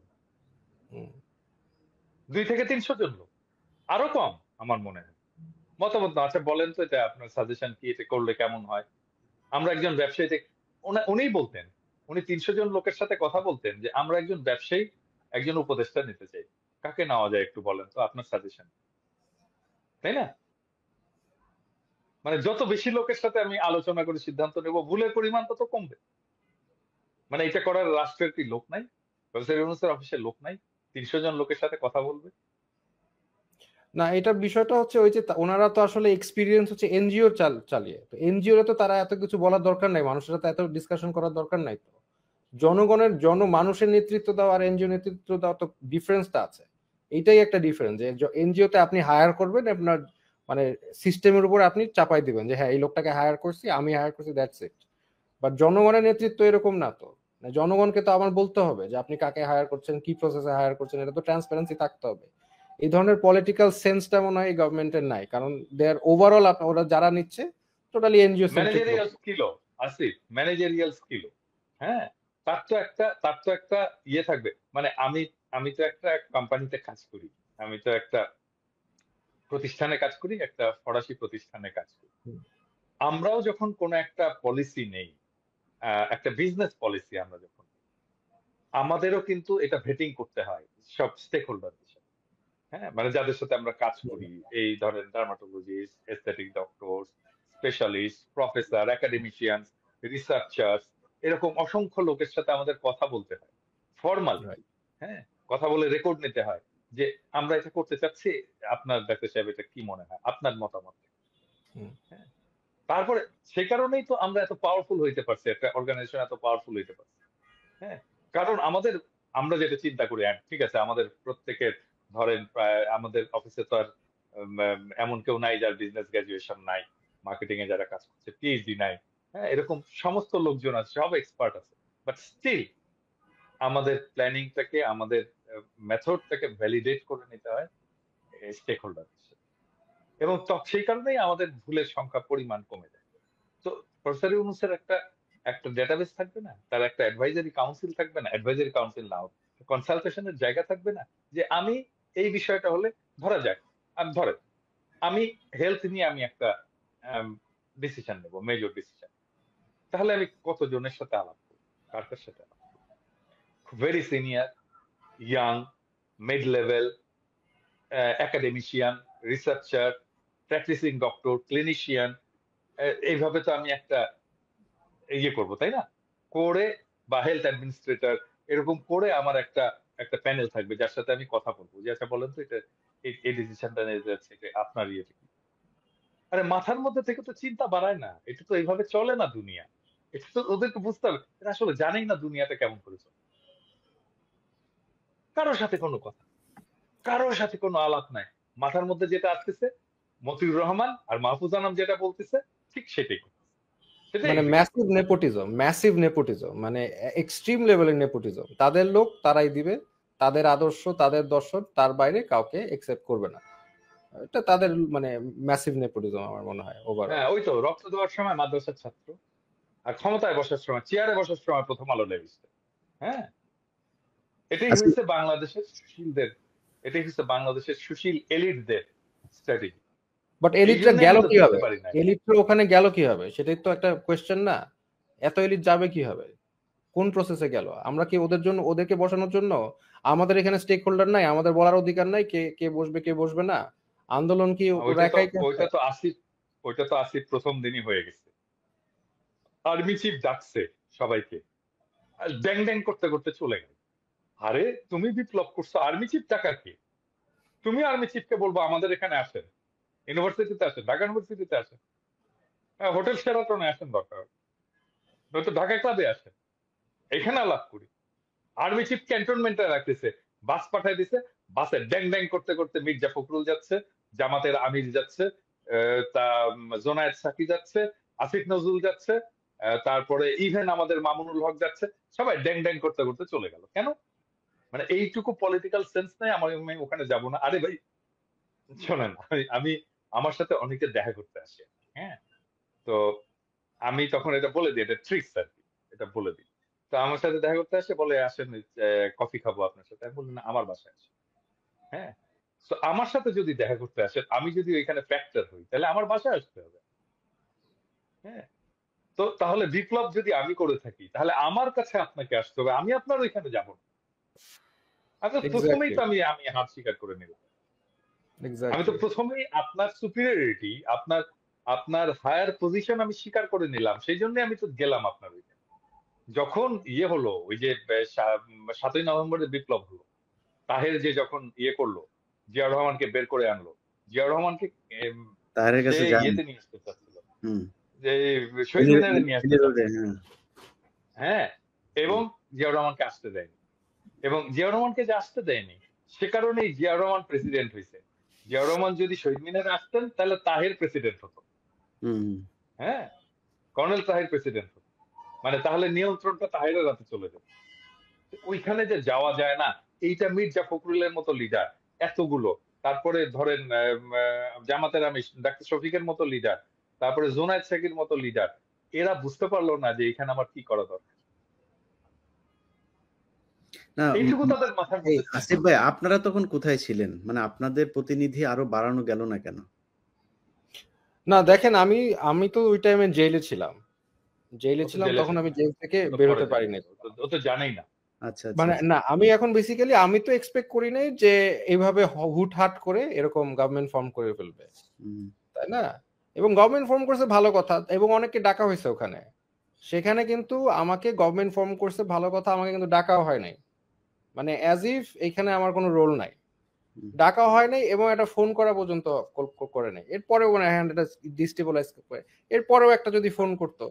হুম। 200 থেকে 300 জন লোক, আরো কম আমার মনে হয় মতামত না। আচ্ছা বলেন তো, এটা আপনার সাজেশন কি, এটা করলে কেমন হয়? আমরা একজন ব্যবসায়ী উনিই বলতেন, উনি 300 জন লোকের সাথে কথা বলতেন যে আমরা একজন ব্যবসায়ী, একজন উপদেষ্টা নিতে চাই, কাকে নেওয়া যায় একটু বলেন তো, আপনার সাজেশন। তাই না? মানে যত বেশি লোকের সাথে আমি আলোচনা করে সিদ্ধান্ত নেব, ভুলের পরিমাণ তত কমবে। মানে এটা করার রাষ্ট্রের কি লোক নাই? প্রফেসর ইউনূসের অফিসে লোক নাই 300 জন লোকের সাথে কথা বলবে? না, এটা বিষয়টা হচ্ছে ওই যে ওনারা তো আসলে এক্সপিরিয়েন্স হচ্ছে এনজিও চালিয়ে, তো এনজিও তো তারা এত কিছু বলার দরকার নাই, মানুষের সাথে এত ডিসকাশন করার দরকার নাই। তো জনগণের মানুষের নেতৃত্ব দেওয়া আর এনজিও নেতৃত্ব দেওয়া তো ডিফারেন্সটা আছে। এইটাই একটা ডিফারেন্স, যে এনজিওতে আপনি হায়ার করবেন আপনার মানে সিস্টেমের উপর আপনি চাপাই দিবেন যে হ্যাঁ এই লোকটাকে হায়ার করছি, আমি হায়ার করছি, দ্যাটস ইট। বাট জনগণের নেতৃত্ব এরকম না তো। মানে জনগণকে তো আমার বলতে হবে যে আপনি কাকে হায়ার করছেন, কি প্রসেসে হায়ার করছেন, এটা তো ট্রান্সপারেন্সি থাকতে হবে। এই ধরনের পলিটিক্যাল সেন্সটা মনে হয় গভর্নমেন্টের নাই, কারণ দে আর ওভারঅল ওরা যারা নিচ্ছে টোটালি এনজিও সেন্ট্রিক লোক। ম্যানেজারিয়াল স্কিলও, আসিফ, ম্যানেজারিয়াল স্কিলও। হ্যাঁ, তার তো একটা ইয়ে থাকবে। মানে আমি আমি তো একটা কোম্পানিতে কাজ করি, আমি তো একটা প্রতিষ্ঠানে কাজ করি, একটা ফরাসি প্রতিষ্ঠানে কাজ করি। আমরাও যখন কোনো একটা পলিসি নেই, একটা বিজনেস পলিসি আমরা যখন, আমাদেরও কিন্তু এটা ভেটিং করতে হয় সব স্টেক হোল্ডারদের সাথে। হ্যাঁ, মানে যাদের সাথে আমরা কাজ করি, এই ধরেন dermatologist, aesthetic doctor, specialist, professor, academician, researchers, এরকম অসংখ্য লোকের সাথে আমাদের কথা বলতে হয় ফর্মালি। Right. হ্যাঁ, কথা বলে রেকর্ড নিতে হয় যে আমরা এটা করতে চাচ্ছি, আপনার ডাক্তার সাহেব এটা কি মনে হয়, আপনার মতামত। হুম। হ্যাঁ, তারপরে সেই কারণেই তো আমরা এত পাওয়ারফুল হইতে পারছি, একটা অর্গানাইজেশন এত পাওয়ারফুল হইতে পারছে। হ্যাঁ, কারণ আমরা যেটা চিন্তা করি, ঠিক আছে, আমাদের প্রত্যেকের ধরেন প্রায় আমাদের অফিসে তো আর এমন কেউ নাই যার বিজনেস গ্রাজুয়েশন নাই, মার্কেটিং এ যারা কাজ করছে পিএইচডি নাই। হ্যাঁ, এরকম সমস্ত লোকজন আছে, সব এক্সপার্ট আছে। বাট স্টিল আমাদের প্ল্যানিংটাকে, আমাদের মেথডটাকে ভ্যালিডেট করে নিতে হয় স্টেক হোল্ডার, এবং সেই কারণেই আমাদের ভুলের সংখ্যা পরিমাণ কমে যায়। তো প্রফেসর ইউনূসের একটা একটা ডেটাবেস থাকবে না, তার একটা অ্যাডভাইজারি কাউন্সিল থাকবে না, অ্যাডভাইজারি কাউন্সিল নাও, কনসালটেশনের জায়গা থাকবে না, যে আমি এই বিষয়টা হলে, ধরা যাক আমি হেলথ নিয়ে আমি একটা ডিসিশন নেব, মেজর ডিসিশন, তাহলে আমি কতজনের সাথে আলাপ করবো, কার কার সাথে আলাপ করবো? Very senior, young, mid level, academician, researcher, practising doctor, clinician, এইভাবে তো আমি একটা ইয়ে করবো, তাই না? করে বা হেলথ অ্যাডমিনিস্ট্রেটর এরকম করে আমার একটা একটা প্যানেল থাকবে যার সাথে আমি কথা বলবো যে আচ্ছা বলেন তো এটা এই ডিসিশনটা নিয়ে যাচ্ছে এটা আপনার ইয়েটা কি? আরে মাথার মধ্যে থেকে তো চিন্তা বাড়ায় না, এটা তো এইভাবে চলে না দুনিয়া। এটা তো ওদেরকে বুঝতে হবে এরা আসলে জানেই না দুনিয়াটা কেমন করে চলে। কারোর সাথে কোনো কথা, কারোর সাথে কোনো আলাপ নাই, মাথার মধ্যে যেটা আসতেছে মতিউর রহমান আর মাহফুজ আনাম যেটা বলতেছে ঠিক সেটাই করতেছে, সেটাই মানে ম্যাসিভ নেপোটিজম, মানে এক্সট্রিম লেভেলের নেপোটিজম। তাদের লোক তারাই দিবে, তাদের আদর্শ তাদের দর্শন, তার বাইরে কাউকে একসেপ্ট করবে না। এটা তাদের মানে ম্যাসিভ নেপোটিজম আমার মনে হয় ওভারঅল। হ্যাঁ ওই তো রক্ত দেওয়ার সময় মাদ্রাসার ছাত্র, আর ক্ষমতায় বসার সময় চেয়ারে বসার সময় প্রথম আলো লেগেছে। হ্যাঁ, এটাই আচ্ছা, হয়েছে বাংলাদেশের সুশীলদের, এটাই হচ্ছে বাংলাদেশের সুশীল এলিটদের স্ট্র্যাটেজি। বাট এই এলিটরা জন্য গেল আমরা তো জিততে কিভাবে? পারি না। এলিটরা ওখানে গেল কিভাবে? সেটাই তো একটা কোয়েশ্চেন না? এত এলিট যাবে কিভাবে? কোন প্রসেসে গেল? আমরা কি ওদের জন্য, ওদেরকে বসানোর জন্য আমাদের এখানে স্টেক হোল্ডার নাই? আমাদের বলার অধিকার নাই কে কে বসবে কে বসবে না? আন্দোলন কি ওরা ওইটা তো একাই করছে? ওইটা তো আসিফ, ওইটা তো আসিফ প্রথম দিনই হয়ে গেছে। আর্মি চিফ ডাকছে সবাইকে, আর ড্যাং ড্যাং করতে করতে চলে গেল। আরে তুমি বিপ্লব করছো, আর্মি চিফ ডাকার কি? তুমি আর্মি চিফকে বলবো আমাদের এখানে আসেন, ইউনিভার্সিটিতে আসেন, ঢাকা ইউনিভার্সিটিতে আসেন, হ্যাঁ, হোটেল শেরাটনে আসেন, দরকার নয়তো ঢাকা ক্লাবে আসেন, এখানে আলাপ করি। আর্মি চিফ ক্যান্টনমেন্টে রাখতেছে, বাস পাঠাই দিছে, বাসে ড্যাং ড্যাং করতে করতে মির্জা ফখরুল যাচ্ছে, জামাতের আমির যাচ্ছে, তা জোনায়েদ সাকি যাচ্ছে, আসিফ নজরুল যাচ্ছে, তারপরে ইভেন আমাদের মামুনুল হক যাচ্ছে, সবাই ড্যাং ড্যাং করতে করতে চলে গেল। কেন? মানে এইটুকু পলিটিক্যাল সেন্স নেই আমার, আমি ওখানে যাব না। আরে ভাই শোনেন, আমি আমার সাথে অনেকে দেখা করতে আসে, হ্যাঁ, তো আমি তখন এটা বলে দিই, এটা ট্রিক্স আর কি, এটা বলে দিই। তো আমার সাথে দেখা করতে আসে, বলে আসেন কফি খাবো আপনার সাথে, আমি বলি না আমার বাসায় আসেন। হ্যাঁ, তো আমার সাথে যদি দেখা করতে আসেন, আমি যদি ওইখানে ফ্যাক্টর হই তাহলে আমার বাসায় আসতে হবে। হ্যাঁ, তো তাহলে বিপ্লব যদি আমি করে থাকি তাহলে আমার কাছে আপনাকে আসতে হবে, আমি আপনার ওইখানে যাবো না। আচ্ছা প্রথমেই এক্স্যাক্টলি, তো আমি আমি হাত স্বীকার করে নিলাম, আমি তো এক্স্যাক্টলি। প্রথমেই আপনার সুপিরিয়রিটি, আপনার আপনার হায়ার পজিশন আমি স্বীকার করে নিলাম, সেই জন্য আমি তো গেলাম আপনার ওইখানে। যখন ইয়ে হলো ওই যে 7ই নভেম্বরের বিপ্লব হলো, তাহের যে যখন ইয়ে করলো, জিয়াউর রহমানকে বের করে আনলো, জিয়াউর রহমানকে এম, তাহেরের সে কাছে যান। ইয়েতে নিয়ে আসতে চাচ্ছিল, হুম। যে শহীদ মিনারে নিয়ে আসতে মিলি রোডে, চাচ্ছিল। হ্যাঁ। হ্যাঁ, এবং হুম। জিয়াউর রহমানকে আসতে দেয়নি, এবং জিয়াউর রহমানকে যে আসতে দেয়নি সে কারণেই জিয়াউর রহমান প্রেসিডেন্ট হয়েছে। জিয়াউর রহমান যদি শহীদ মিনারে আসতেন তাহলে তাহের প্রেসিডেন্ট হতো। হুম। হ্যাঁ, কর্নেল তাহের প্রেসিডেন্ট হতো, মানে তাহলে নিয়ন্ত্রণটা তাহেরের হাতে চলে যেত। ওইখানে যে যাওয়া যায় না, এইটা মির্জা ফখরুলের মতো লিডার এতগুলো, তারপরে ধরেন জামাতের আমির ডাক্তার শফিকের মতো লিডার, তারপরে জোনায়েদ সাকির মতো লিডার, এরা বুঝতে পারলো না যে এখানে আমার কি করা দরকার। না, এইটুকু তাদের মাথার এই মধ্যে ছিল আসিফ না। ভাই আপনারা তখন কোথায় ছিলেন? মানে আপনাদের প্রতিনিধি আরো বাড়ানো গেল না কেন? না দেখেন, আমি আমি তো ওই টাইমে জেলে ছিলাম, জেলে ও তো ছিলাম, জেলে তখন ছিল, আমি জেল থেকে ও তো পরে বেরোতে জানে, পারিনি। ও তো জানেই না। আচ্ছা, আচ্ছা, মানে আচ্ছা। না, আমি এখন বেসিক্যালি আমি তো এক্সপেক্ট করি নাই যে এইভাবে হুটহাট করে এরকম গভর্নমেন্ট ফর্ম করে ফেলবে, হুম। তাই না? এবং গভর্নমেন্ট ফর্ম করছে ভালো কথা, এবং অনেককে ডাকা হয়েছে ওখানে। সেখানে কিন্তু আমাকে গভর্নমেন্ট ফর্ম করছে ভালো কথা, আমাকে কিন্তু ডাকাও হয় নাই, মানে অ্যাজ ইফ এখানে আমার কোনো রোল নাই। হুম। ডাকা হয় নাই এবং একটা ফোন করা পর্যন্ত করে নাই। এরপরেও মানে হ্যান্ড এটা ডিস্টেবলাইজ করে, এরপরেও একটা যদি ফোন করতো,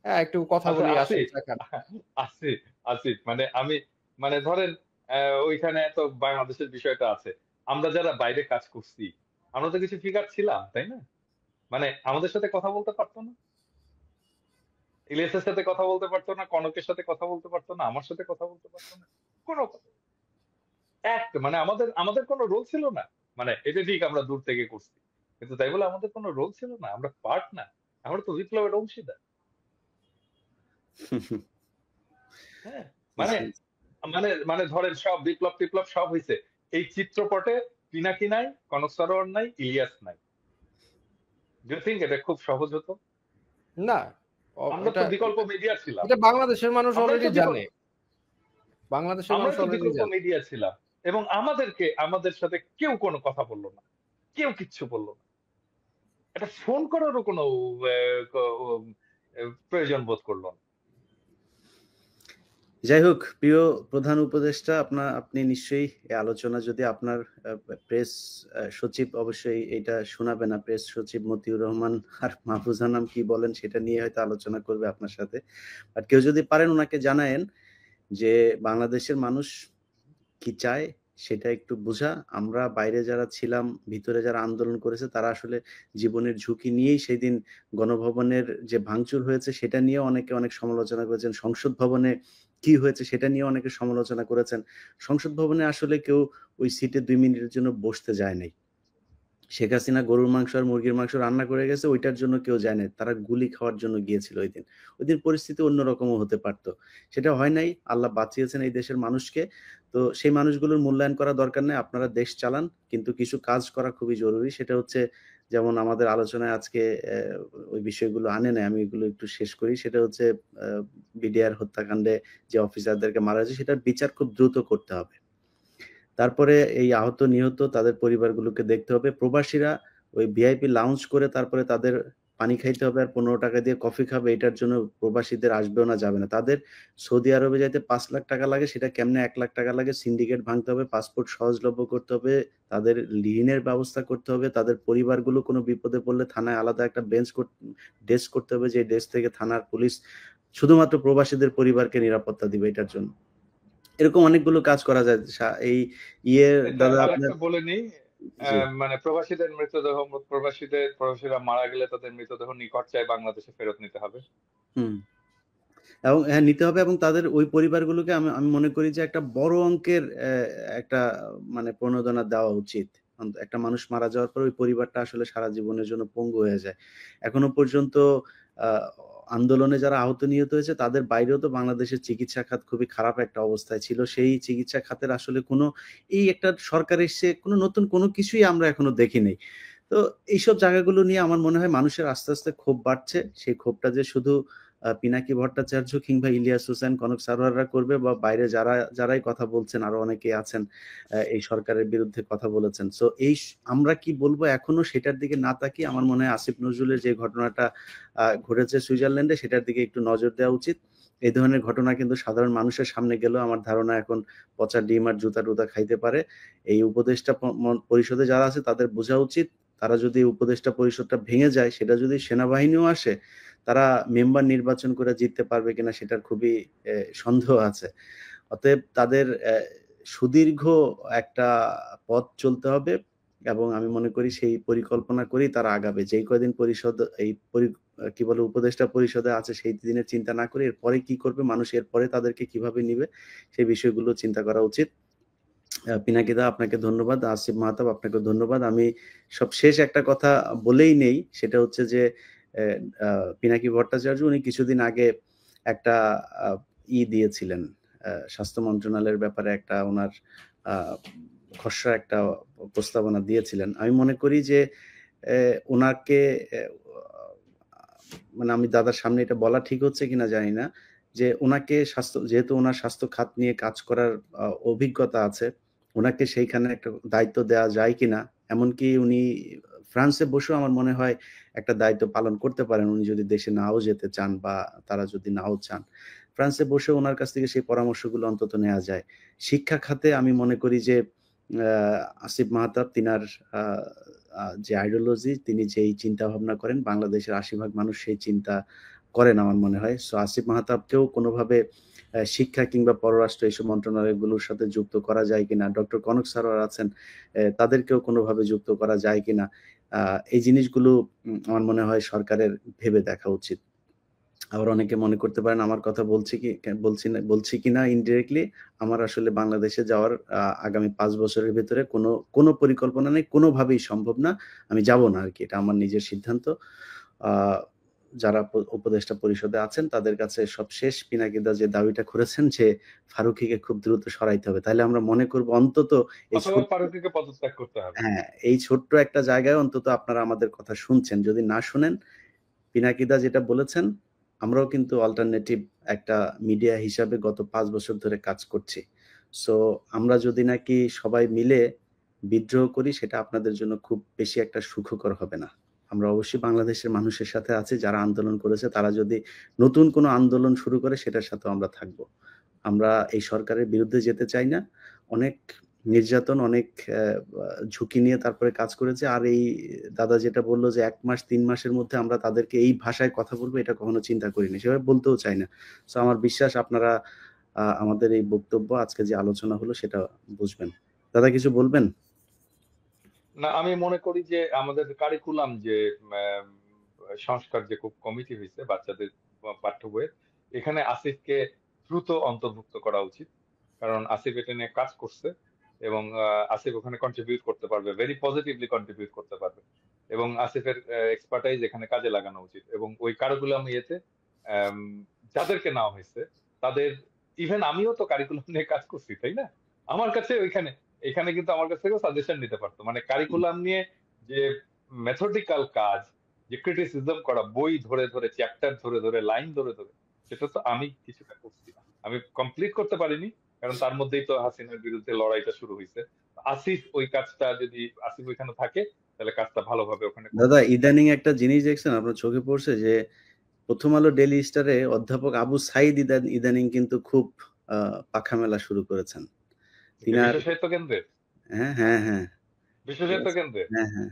হ্যাঁ একটু কথা আচ্ছা বলি আসেন আসিফ, চা খান। আসিফ, আসিফ, মানে আমি, মানে ধরেন ওইখানে তো বাংলাদেশের বিষয়টা আছে, আমরা যারা বাইরে কাজ করছি আমরা তো কিছু ফিগার ছিলাম, তাই না? মানে আমাদের সাথে কথা বলতে পারতো না, ইলিয়াসের সাথে কথা বলতে পারতো না, কনকের সাথে কথা বলতে পারতো না, আমার সাথে কথা বলতে পারতো না, কোনো মানে আমাদের আমাদের কোনো রোল ছিল না। মানে এটা ঠিক আমরা দূর থেকে করছি, কিন্তু তাই বলে আমাদের কোনো রোল ছিল না, আমরা পার্ট না, আমরা তো বিপ্লবের অংশীদার। হ্যাঁ, মানে মানে মানে ধরেন সব বিপ্লব টিপ্লব সব হয়েছে, এই চিত্রপটে পিনাকি নাই, কনক সরোয়ার নাই, ইলিয়াস নাই। ডু থিঙ্ক এটা খুব সহজ হতো? না, আমরা এটা তো বিকল্প মিডিয়া ছিলাম, এটা বাংলাদেশের মানুষ আমরাই তো অলরেডি জানে, বিকল্প, বাংলাদেশের মানুষ আমরাই তো অলরেডি বিকল্প জানে। মিডিয়া ছিলাম, এবং আমাদেরকে আমাদের সাথে কেউ কোনো কথা বললো না, কেউ কিচ্ছু বললো না। একটা ফোন করারও কোনো প্রয়োজন বোধ করলো না। যাই হোক, প্রিয় প্রধান উপদেষ্টা, আপনি নিশ্চয়ই এই আলোচনা যদি আপনার প্রেস সচিব অবশ্যই এটা শোনাবে না, প্রেস সচিব মতিউর রহমান আর মাহফুজা নাম কি বলেন সেটা নিয়ে হয়তো আলোচনা করবে আপনার সাথে। বাট কেউ যদি পারেন ওনাকে জানায়েন যে বাংলাদেশের মানুষ কি চায় সেটা একটু বোঝা। আমরা বাইরে যারা ছিলাম, ভিতরে যারা আন্দোলন করেছে তারা আসলে জীবনের ঝুঁকি নিয়েই সেদিন গণভবনের যে ভাঙচুর হয়েছে সেটা নিয়ে অনেকে অনেক সমালোচনা করেছেন। সংসদ ভবনে কি হয়েছে সেটা নিয়ে অনেকে সমালোচনা করেছেন। সংসদ ভবনে আসলে কেউ ওই সিটে ২ মিনিটের জন্য বসতে যায় নাই। শেখ হাসিনা গরুর মাংস আর মুরগির মাংস রান্না করে গেছে, ওইটার জন্য কেউ যায় নাই। তারা গুলি খাওয়ার জন্য গিয়েছিল ঐদিন। ওইদিন পরিস্থিতি অন্যরকমও হতে পারত। সেটা হয় নাই। আল্লাহ বাঁচিয়েছেন এই দেশের মানুষকে। তো সেই মানুষগুলোর মূল্যায়ন করা দরকার নাই। আপনারা দেশ চালান। কিন্তু কিছু কাজ করা খুবই জরুরি। সেটা হচ্ছে যেমন আমাদের আলোচনায় আজকে ওই বিষয়গুলো আনে নাই। আমি এগুলো একটু শেষ করি। সেটা হচ্ছে আ বিডিআর হত্যাকাণ্ডে যে অফিসারদেরকে মারা হয়েছে সেটার বিচার খুব দ্রুত করতে হবে। তারপরে এই আহত নিহত তাদের পরিবারগুলোকে দেখতে হবে। প্রবাসীরা ওই ভিআইপি লাউঞ্জ করে তারপরে তাদের পানি খাইতে হবে আর ৳১৫ দিয়ে কফি খাবে, এটার জন্য প্রবাসীদের আসবেও না, যাবে না। তাদের সৌদি আরবে যাইতে ৳৫,০০,০০০ লাগে, সেটা কেমনে ৳১,০০,০০০ লাগে? সিন্ডিকেট ভাঙতে হবে, পাসপোর্ট সহজলভ্য করতে হবে, তাদের ঋণের ব্যবস্থা করতে হবে, তাদের পরিবারগুলো কোনো বিপদে পড়লে থানায় আলাদা একটা ডেস্ক করতে হবে, যে ডেস্ক থেকে থানার পুলিশ শুধুমাত্র প্রবাসীদের পরিবারকে নিরাপত্তা দিবে এটার জন্য। এরকম অনেকগুলো কাজ করা যায়। এই এটা দাদা আপনার আরেকটা বলে নিই, জি। মানে প্রবাসীরা মারা গেলে তাদের মৃতদেহ নিকট চায় বাংলাদেশে ফেরত নিতে হবে। হুম। এবং হ্যাঁ, নিতে হবে এবং তাদের ওই পরিবারগুলোকে আমি আমি মনে করি যে একটা বড় অঙ্কের একটা মানে প্রণোদনা দেওয়া উচিত। একটা মানুষ মারা যাওয়ার পর ওই পরিবারটা আসলে সারা জীবনের জন্য পঙ্গু হয়ে যায়। এখনো পর্যন্ত আ আন্দোলনে যারা আহত নিহত হয়েছে তাদের বাইরেও তো বাংলাদেশের চিকিৎসা খাত খুবই খারাপ একটা অবস্থায় ছিল। সেই চিকিৎসা খাতের আসলে কোনো এই একটা সরকার এসছে, কোনো নতুন কোনো কিছুই আমরা এখনো দেখি নাই। তো এইসব জায়গাগুলো নিয়ে আমার মনে হয় মানুষের আস্তে, আস্তে ক্ষোভ বাড়ছে। সেই ক্ষোভটা যে শুধু পিনাকি ভট্টাচার্য কিংবা ইলিয়াস হোসেন, কনক সারোয়াররা করবে বা বাইরে যারাই কথা বলছেন আরো অনেকেই আছেন এই সরকারের বিরুদ্ধে কথা বলেছেন। সো আমরা কি বলবো এখনো সেটার দিকে না তাকিয়ে আমার মনে হয় আসিফ নজরুলের যে ঘটনাটা ঘটেছে সুইজারল্যান্ডে সেটার দিকে একটু নজর দেওয়া উচিত। এই ধরনের ঘটনা কিন্তু সাধারণ মানুষের সামনে গেলেও আমার ধারণা এখন পচা ডিম আর জুতা-টুতা খাইতে পারে। এই উপদেষ্টা পরিষদে যারা আছে তাদের বোঝা উচিত, তারা যদি উপদেষ্টা পরিষদটা ভেঙে যায়, সেটা যদি সেনাবাহিনীও আসে, তারা মেম্বার নির্বাচন করে জিততে পারবে কিনা সেটার খুবই সন্দেহ আছে। অতএব তাদের সুদীর্ঘ একটা পথ চলতে হবে এবং আমি মনে করি সেই পরিকল্পনা করেই তারা আগাবে। যেই কয়দিন পরিষদ এই কি বলে উপদেষ্টা পরিষদে আছে সেই দিনের চিন্তা না করে এরপরে কি করবে, মানুষ এরপরে তাদেরকে কিভাবে নিবে সেই বিষয়গুলো চিন্তা করা উচিত। পিনাকি দা আপনাকে ধন্যবাদ। আসিফ মাহতাব আপনাকেও ধন্যবাদ। আমি সবশেষ একটা কথা বলেই নেই, সেটা হচ্ছে যে এ আ পিনাকি ভট্টাচার্য উনি কিছুদিন আগে একটা আ দিয়েছিলেন। স্বাস্থ্য মন্ত্রণালয়ের ব্যাপারে একটা উনার আ খসড়া একটা প্রস্তাবনা দিয়েছিলেন। আমি মনে করি যে উনাকে মানে আমি দাদার সামনে এটা বলা ঠিক হচ্ছে কিনা জানি না। যে উনাকে যেহেতু উনার স্বাস্থ্য খাত নিয়ে কাজ করার অভিজ্ঞতা আছে, উনাকে সেইখানে একটা দায়িত্ব দেয়া যায় কিনা? এমনকি উনি ফ্রান্সে বসেও আমার মনে হয় একটা দায়িত্ব পালন করতে পারেন উনি যদি দেশে নাও যেতে চান বা তারা যদি নাও চান। ফ্রান্সে বসে উনার কাছ থেকে সেই পরামর্শগুলো অন্তত নেয়া যায়। শিক্ষা খাতে আমি মনে করি যে আ আসিফ মাহতাব তিনার আ আ যে আইডিওলজি তিনি যেই চিন্তাভাবনা করেন বাংলাদেশের ৮০ ভাগ মানুষ সেই চিন্তা করেন আমার মনে হয়। সো আসিফ মাহতাবকেও কোনোভাবে শিক্ষা কিংবা পররাষ্ট্র এইসব মন্ত্রণালয়গুলোর সাথে যুক্ত করা যায় কিনা? ডক্টর কনক সারোয়ার আছেন, তাদেরকেও কোনোভাবে যুক্ত করা যায় কিনা? আ এই জিনিসগুলো আমার মনে হয় সরকারের ভেবে দেখা উচিত। আবার অনেকে মনে করতে পারেন আমার কথা বলছি কিনা ইনডিরেক্টলি। আমার আসলে বাংলাদেশে যাওয়ার আগামী ৫ বছরের ভেতরে কোনো পরিকল্পনা নেই। কোনোভাবেই সম্ভব না। আমি যাব না আরকি। এটা আমার নিজের সিদ্ধান্ত। আ যারা উপদেষ্টা পরিষদে আছেন তাদের কাছে সবশেষ পিনাকিদা যে দাবিটা করেছেন যে ফারুকীকে খুব দ্রুত সরাইতে হবে। তাইলে আমরা মনে করব অন্তত এই অথবা ছোট্ট ফারুকীকে পদত্যাগ করতে হবে। হ্যাঁ, এই ছোট্ট একটা জায়গায় অন্তত আপনারা আমাদের কথা শুনছেন। যদি না শুনেন, পিনাকিদা যেটা বলেছেন, আমরাও কিন্তু অল্টারনেটিভ একটা মিডিয়া হিসাবে গত ৫ বছর ধরে কাজ করছি। সো আমরা যদি নাকি সবাই মিলে বিদ্রোহ করি সেটা আপনাদের জন্য খুব বেশি একটা সুখকর হবে না। আমরা অবশ্যই বাংলাদেশের মানুষের সাথে আছি যারা আন্দোলন করেছে। তারা যদি নতুন কোনো আন্দোলন শুরু করে সেটার সাথেও আমরা থাকব। আমরা এই সরকারের বিরুদ্ধে যেতে চাই না। অনেক নির্যাতন, অনেক ঝুঁকি নিয়ে তারপরে কাজ করেছে। আর এই দাদা যেটা বলল যে ১ মাস ৩ মাসের মধ্যে আমরা তাদেরকে এই ভাষায় কথা বলবো, এটা কখনো চিন্তা করিনি। সেভাবে বলতেও চাই না। সো আমার বিশ্বাস আপনারা আমাদের এই বক্তব্য, আজকে যে আলোচনা হলো সেটা বুঝবেন। দাদা কিছু বলবেন? না, আমি মনে করি যে আমাদের কারিকুলাম যে সংস্কার যে কমিটি হয়েছে বাচ্চাদের পাঠ্য বইয়ের, এখানে আসিফকে দ্রুত অন্তর্ভুক্ত করা উচিত। কারণ আসিফ এটা নিয়ে কাজ করছে এবং আসিফ ওখানে কন্ট্রিবিউট করতে পারবে, ভেরি পজিটিভলি কন্ট্রিবিউট করতে পারবে, এবং আসিফের এক্সপার্টাইজ এখানে কাজে লাগানো উচিত। এবং ওই কারিকুলাম ইয়েতে যাদেরকে নেওয়া হয়েছে তাদের, ইভেন আমিও তো কারিকুলাম নিয়ে কাজ করছি, তাই না? আমার কাছে এখানে কিন্তু আমার কাছ থেকেও সাজেশন নিতে পারতো। মানে কারিকুলাম নিয়ে যে মেথডিক্যাল কাজ, যে ক্রিটিসিজম করা, বই ধরে ধরে, চ্যাপ্টার ধরে ধরে, লাইন ধরে ধরে, সেটা তো আমি কিছুটা করছি না। আমি কমপ্লিট করতে পারিনি, কারণ তার মধ্যেই তো হাসিনার বিরুদ্ধে লড়াইটা শুরু হয়েছে। আসিফ ওই কাজটা, যদি আসিফ ওইখানে থাকে তাহলে কাজটা ভালোভাবে ওখানে করতে দাদা পারবে। ইদানিং একটা জিনিস দেখছেন, আপনার চোখে পড়ছে যে প্রথম আলো ডেইলি স্টারে অধ্যাপক আবু সাইদ ইদানিং কিন্তু খুব পাখা মেলা শুরু করেছেন। বিশ্ব সাহিত্য কেন্দ্রের হ্যাঁ হ্যাঁ হ্যাঁ বিশ্ব সাহিত্য কেন্দ্রে হ্যাঁ হ্যাঁ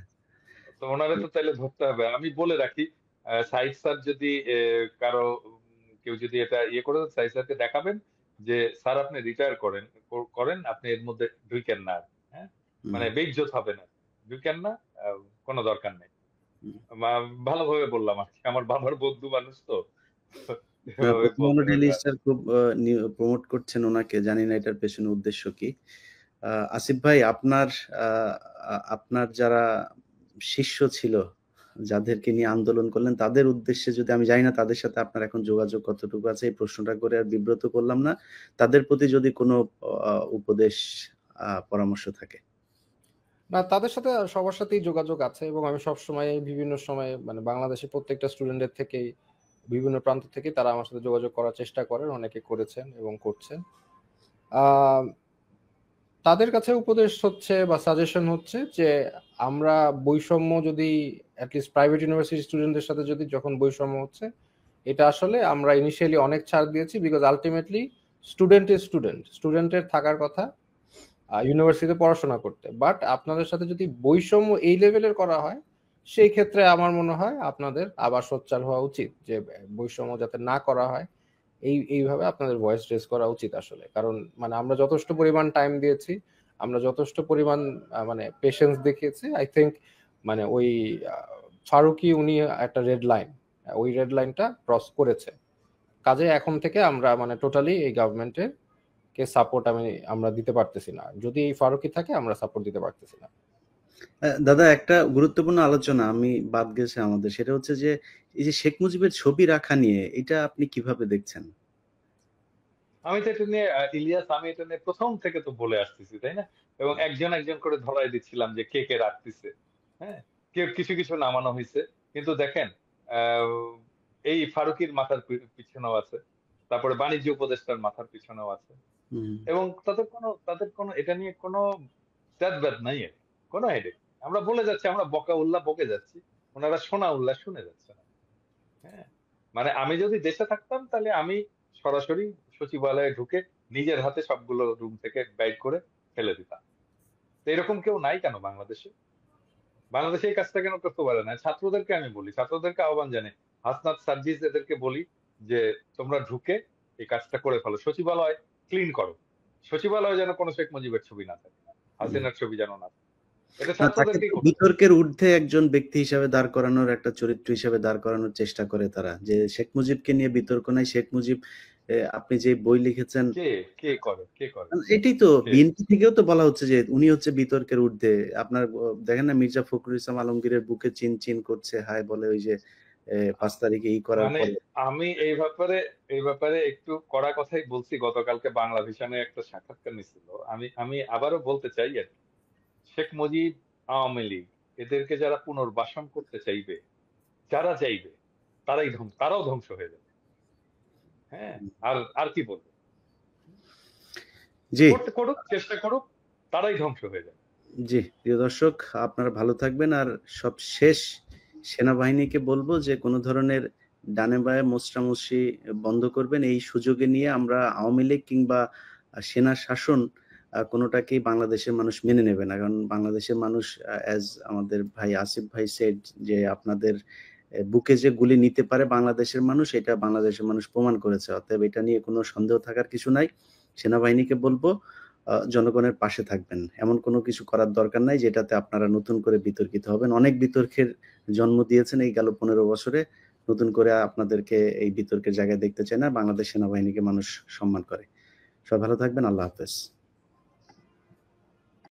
তো ওনারে তো তাইলে ধরতে হবে। আমি বলে রাখি, সাইদ স্যার যদি কারো কেউ যদি এটা ইয়ে করে, সাইদ স্যারকে দেখাবেন যে স্যার আপনি রিটায়ার করেন, আপনি এর মধ্যে ঢুকেন না। হ্যাঁ, মানে বেইজ্জত হবে না, ঢুকেন না, কোনো দরকার নেই। ভালোভাবে বললাম আর কি, আমার বাবার বন্ধু মানুষ তো এভাবে প্রথম আলো বলতে ডেইলি পারবে। স্টার খুব প্রমোট করছেন ওনাকে, জানি না এটার পেছনে উদ্দেশ্য কি। আসিফ ভাই, আপনার যারা শিষ্য ছিল, যাদেরকে নিয়ে আন্দোলন করলেন, তাদের উদ্দেশ্যে যদি, আমি জানি না তাদের সাথে আপনার এখন যোগাযোগ কতটুকু আছে, এই প্রশ্নটা করে আর বিব্রত করলাম না, তাদের প্রতি যদি কোনো উপদেশ পরামর্শ থাকে। না, তাদের সাথে সবার সাথেই যোগাযোগ আছে এবং আমি সবসময় বিভিন্ন সময় মানে বাংলাদেশের প্রত্যেকটা স্টুডেন্টের থেকেই, বিভিন্ন প্রান্ত থেকে তারা আমার সাথে যোগাযোগ করার চেষ্টা করেন, অনেকে করেছেন এবং করছেন। তাদের কাছে উপদেশ হচ্ছে বা সাজেশন হচ্ছে যে আমরা বৈষম্য যদি অ্যাটলিস্ট প্রাইভেট ইউনিভার্সিটি স্টুডেন্টদের সাথে যদি যখন বৈষম্য হচ্ছে, এটা আসলে আমরা ইনিশিয়ালি অনেক ছাড় দিয়েছি, বিকজ আলটিমেটলি স্টুডেন্টের থাকার কথা ইউনিভার্সিটিতে পড়াশোনা করতে। বাট আপনাদের সাথে যদি বৈষম্য এই লেভেলের করা হয়, সেই ক্ষেত্রে আমার মনে হয় আপনাদের আবার সোচ্চার হওয়া উচিত, যে বৈষম্য যাতে না করা হয় এইভাবে আপনাদের ভয়েস রেজ করা উচিত আসলে। কারণ মানে আমরা যথেষ্ট পরিমাণ টাইম দিয়েছি, আমরা যথেষ্ট পরিমাণ মানে পেশেন্স দেখিয়েছি। আই থিঙ্ক মানে ওই ফারুকি উনি একটা রেড লাইন, ওই রেড লাইনটা ক্রস করেছে। কাজে এখন থেকে আমরা মানে টোটালি এই গভর্নমেন্টের কে সাপোর্ট আমরা দিতে পারতেছি না। যদি এই ফারুকি থাকে আমরা সাপোর্ট দিতে পারতেছি না। দাদা, একটা গুরুত্বপূর্ণ আলোচনা আমি বাদ গেছে আমাদের, সেটা হচ্ছে যে এই যে শেখ মুজিবের ছবি রাখা নিয়ে, এটা আপনি কিভাবে দেখছেন? আমি তো এটা নিয়ে ইলিয়াস, আমি এটা নিয়ে প্রথম থেকে তো বলে আসতেছি, তাই না? এবং একজন একজন করে ধরাই দিচ্ছিলাম যে কে কে রাখতেছে। হ্যাঁ, কেউ কিছু কিছু নামানো হয়েছে, কিন্তু দেখেন আহ, এই ফারুকির মাথার পিছনেও আছে, তারপরে বাণিজ্য উপদেষ্টার মাথার পিছনেও আছে, এবং তাদের কোনো এটা নিয়ে কোনো ব্যাদ নাই, কোনো হেডেক। আমরা বলে যাচ্ছি, আমরা বকা উল্লাহ বকে যাচ্ছি, ওনারা শোনা উল্লাহ শুনে যাচ্ছে না। হ্যাঁ, মানে আমি যদি দেশে থাকতাম তাহলে আমি সরাসরি সচিবালয়ে ঢুকে নিজের হাতে সবগুলো রুম থেকে বাইর করে ফেলে দিতাম। তো এরকম কেউ নাই কেন বাংলাদেশে? বাংলাদেশে এই কাজটা কেন করতে পারে না? ছাত্রদেরকে আমি বলি, ছাত্রদেরকে আহ্বান জানাই, হাসনাত সার্জিস এদেরকে বলি যে তোমরা ঢুকে এই কাজটা করে ফেলো, সচিবালয় ক্লিন করো, সচিবালয়ে যেন কোনো শেখ মুজিবের ছবি না থাকে, হাসিনার ছবি যেন না থাকে। এটা না, তাকে ছাত্রদেরকেই করতে হবে। বিতর্কের ঊর্ধ্বে একজন ব্যক্তি হিসাবে দাঁড় করানোর, একটা চরিত্র হিসাবে দাঁড় করানোর চেষ্টা করে তারা, যে শেখ মুজিবকে নিয়ে বিতর্ক নাই, শেখ মুজিব, আপনি যে বই লিখেছেন, কে কে করে কে করে এটাই তো কে? বিএনপি থেকেও তো বলা হচ্ছে যে উনি হচ্ছে বিতর্কের ঊর্ধ্বে। আপনার দেখেন না, মির্জা ফখরুল ইসলাম আলমগীরের বুকে চিন চিন করছে, হায় বলে, ওই যে 5 তারিখে করার মানে পরে। আমি এই ব্যাপারে একটু কড়া কথাই বলছি। গতকালকে বাংলা ভিশনে একটা সাক্ষাৎকার নিছিল, আমি আমি আবারও বলতে চাই আর কি, শেখ মুজিব, আওয়ামী লীগ, এদেরকে যারা পুনর্বাসন করতে চাইবে, যারা চাইবে, তারাও ধ্বংস হয়ে যাবে। হ্যাঁ, আর আর কি বলবো? জি করুক, চেষ্টা করুক, তারাই ধ্বংস হয়ে যাবে। জি, প্রিয় দর্শক, আপনারা ভালো থাকবেন। আর সব শেষ সেনাবাহিনীকে বলবো যে কোনো ধরনের ডানে বাঁয়ে মোচড়ামুচড়ি বন্ধ করবেন। এই সুযোগে নিয়ে আমরা আওয়ামী লীগ কিংবা সেনা শাসন কোনোটাকেই বাংলাদেশের মানুষ মেনে নেবে না। কারণ বাংলাদেশের মানুষ অ্যাজ আমাদের ভাই আসিফ ভাই সেড যে আপনাদের বুকে যে গুলি নিতে পারে বাংলাদেশের মানুষ, এটা বাংলাদেশের মানুষ প্রমাণ করেছে। অতএব এটা নিয়ে কোনো সন্দেহ থাকার কিছু নাই। সেনাবাহিনীকে বলবো জনগণের পাশে থাকবেন। এমন কোনো কিছু করার দরকার নাই যেটাতে আপনারা নতুন করে বিতর্কিত হবেন। অনেক বিতর্কের জন্ম দিয়েছেন এই গেল ১৫ বছরে। নতুন করে আপনাদেরকে এই বিতর্কের জায়গায় দেখতে চাই না। বাংলাদেশ সেনাবাহিনীকে মানুষ সম্মান করে। সবাই ভালো থাকবেন। আল্লাহ হাফেজ।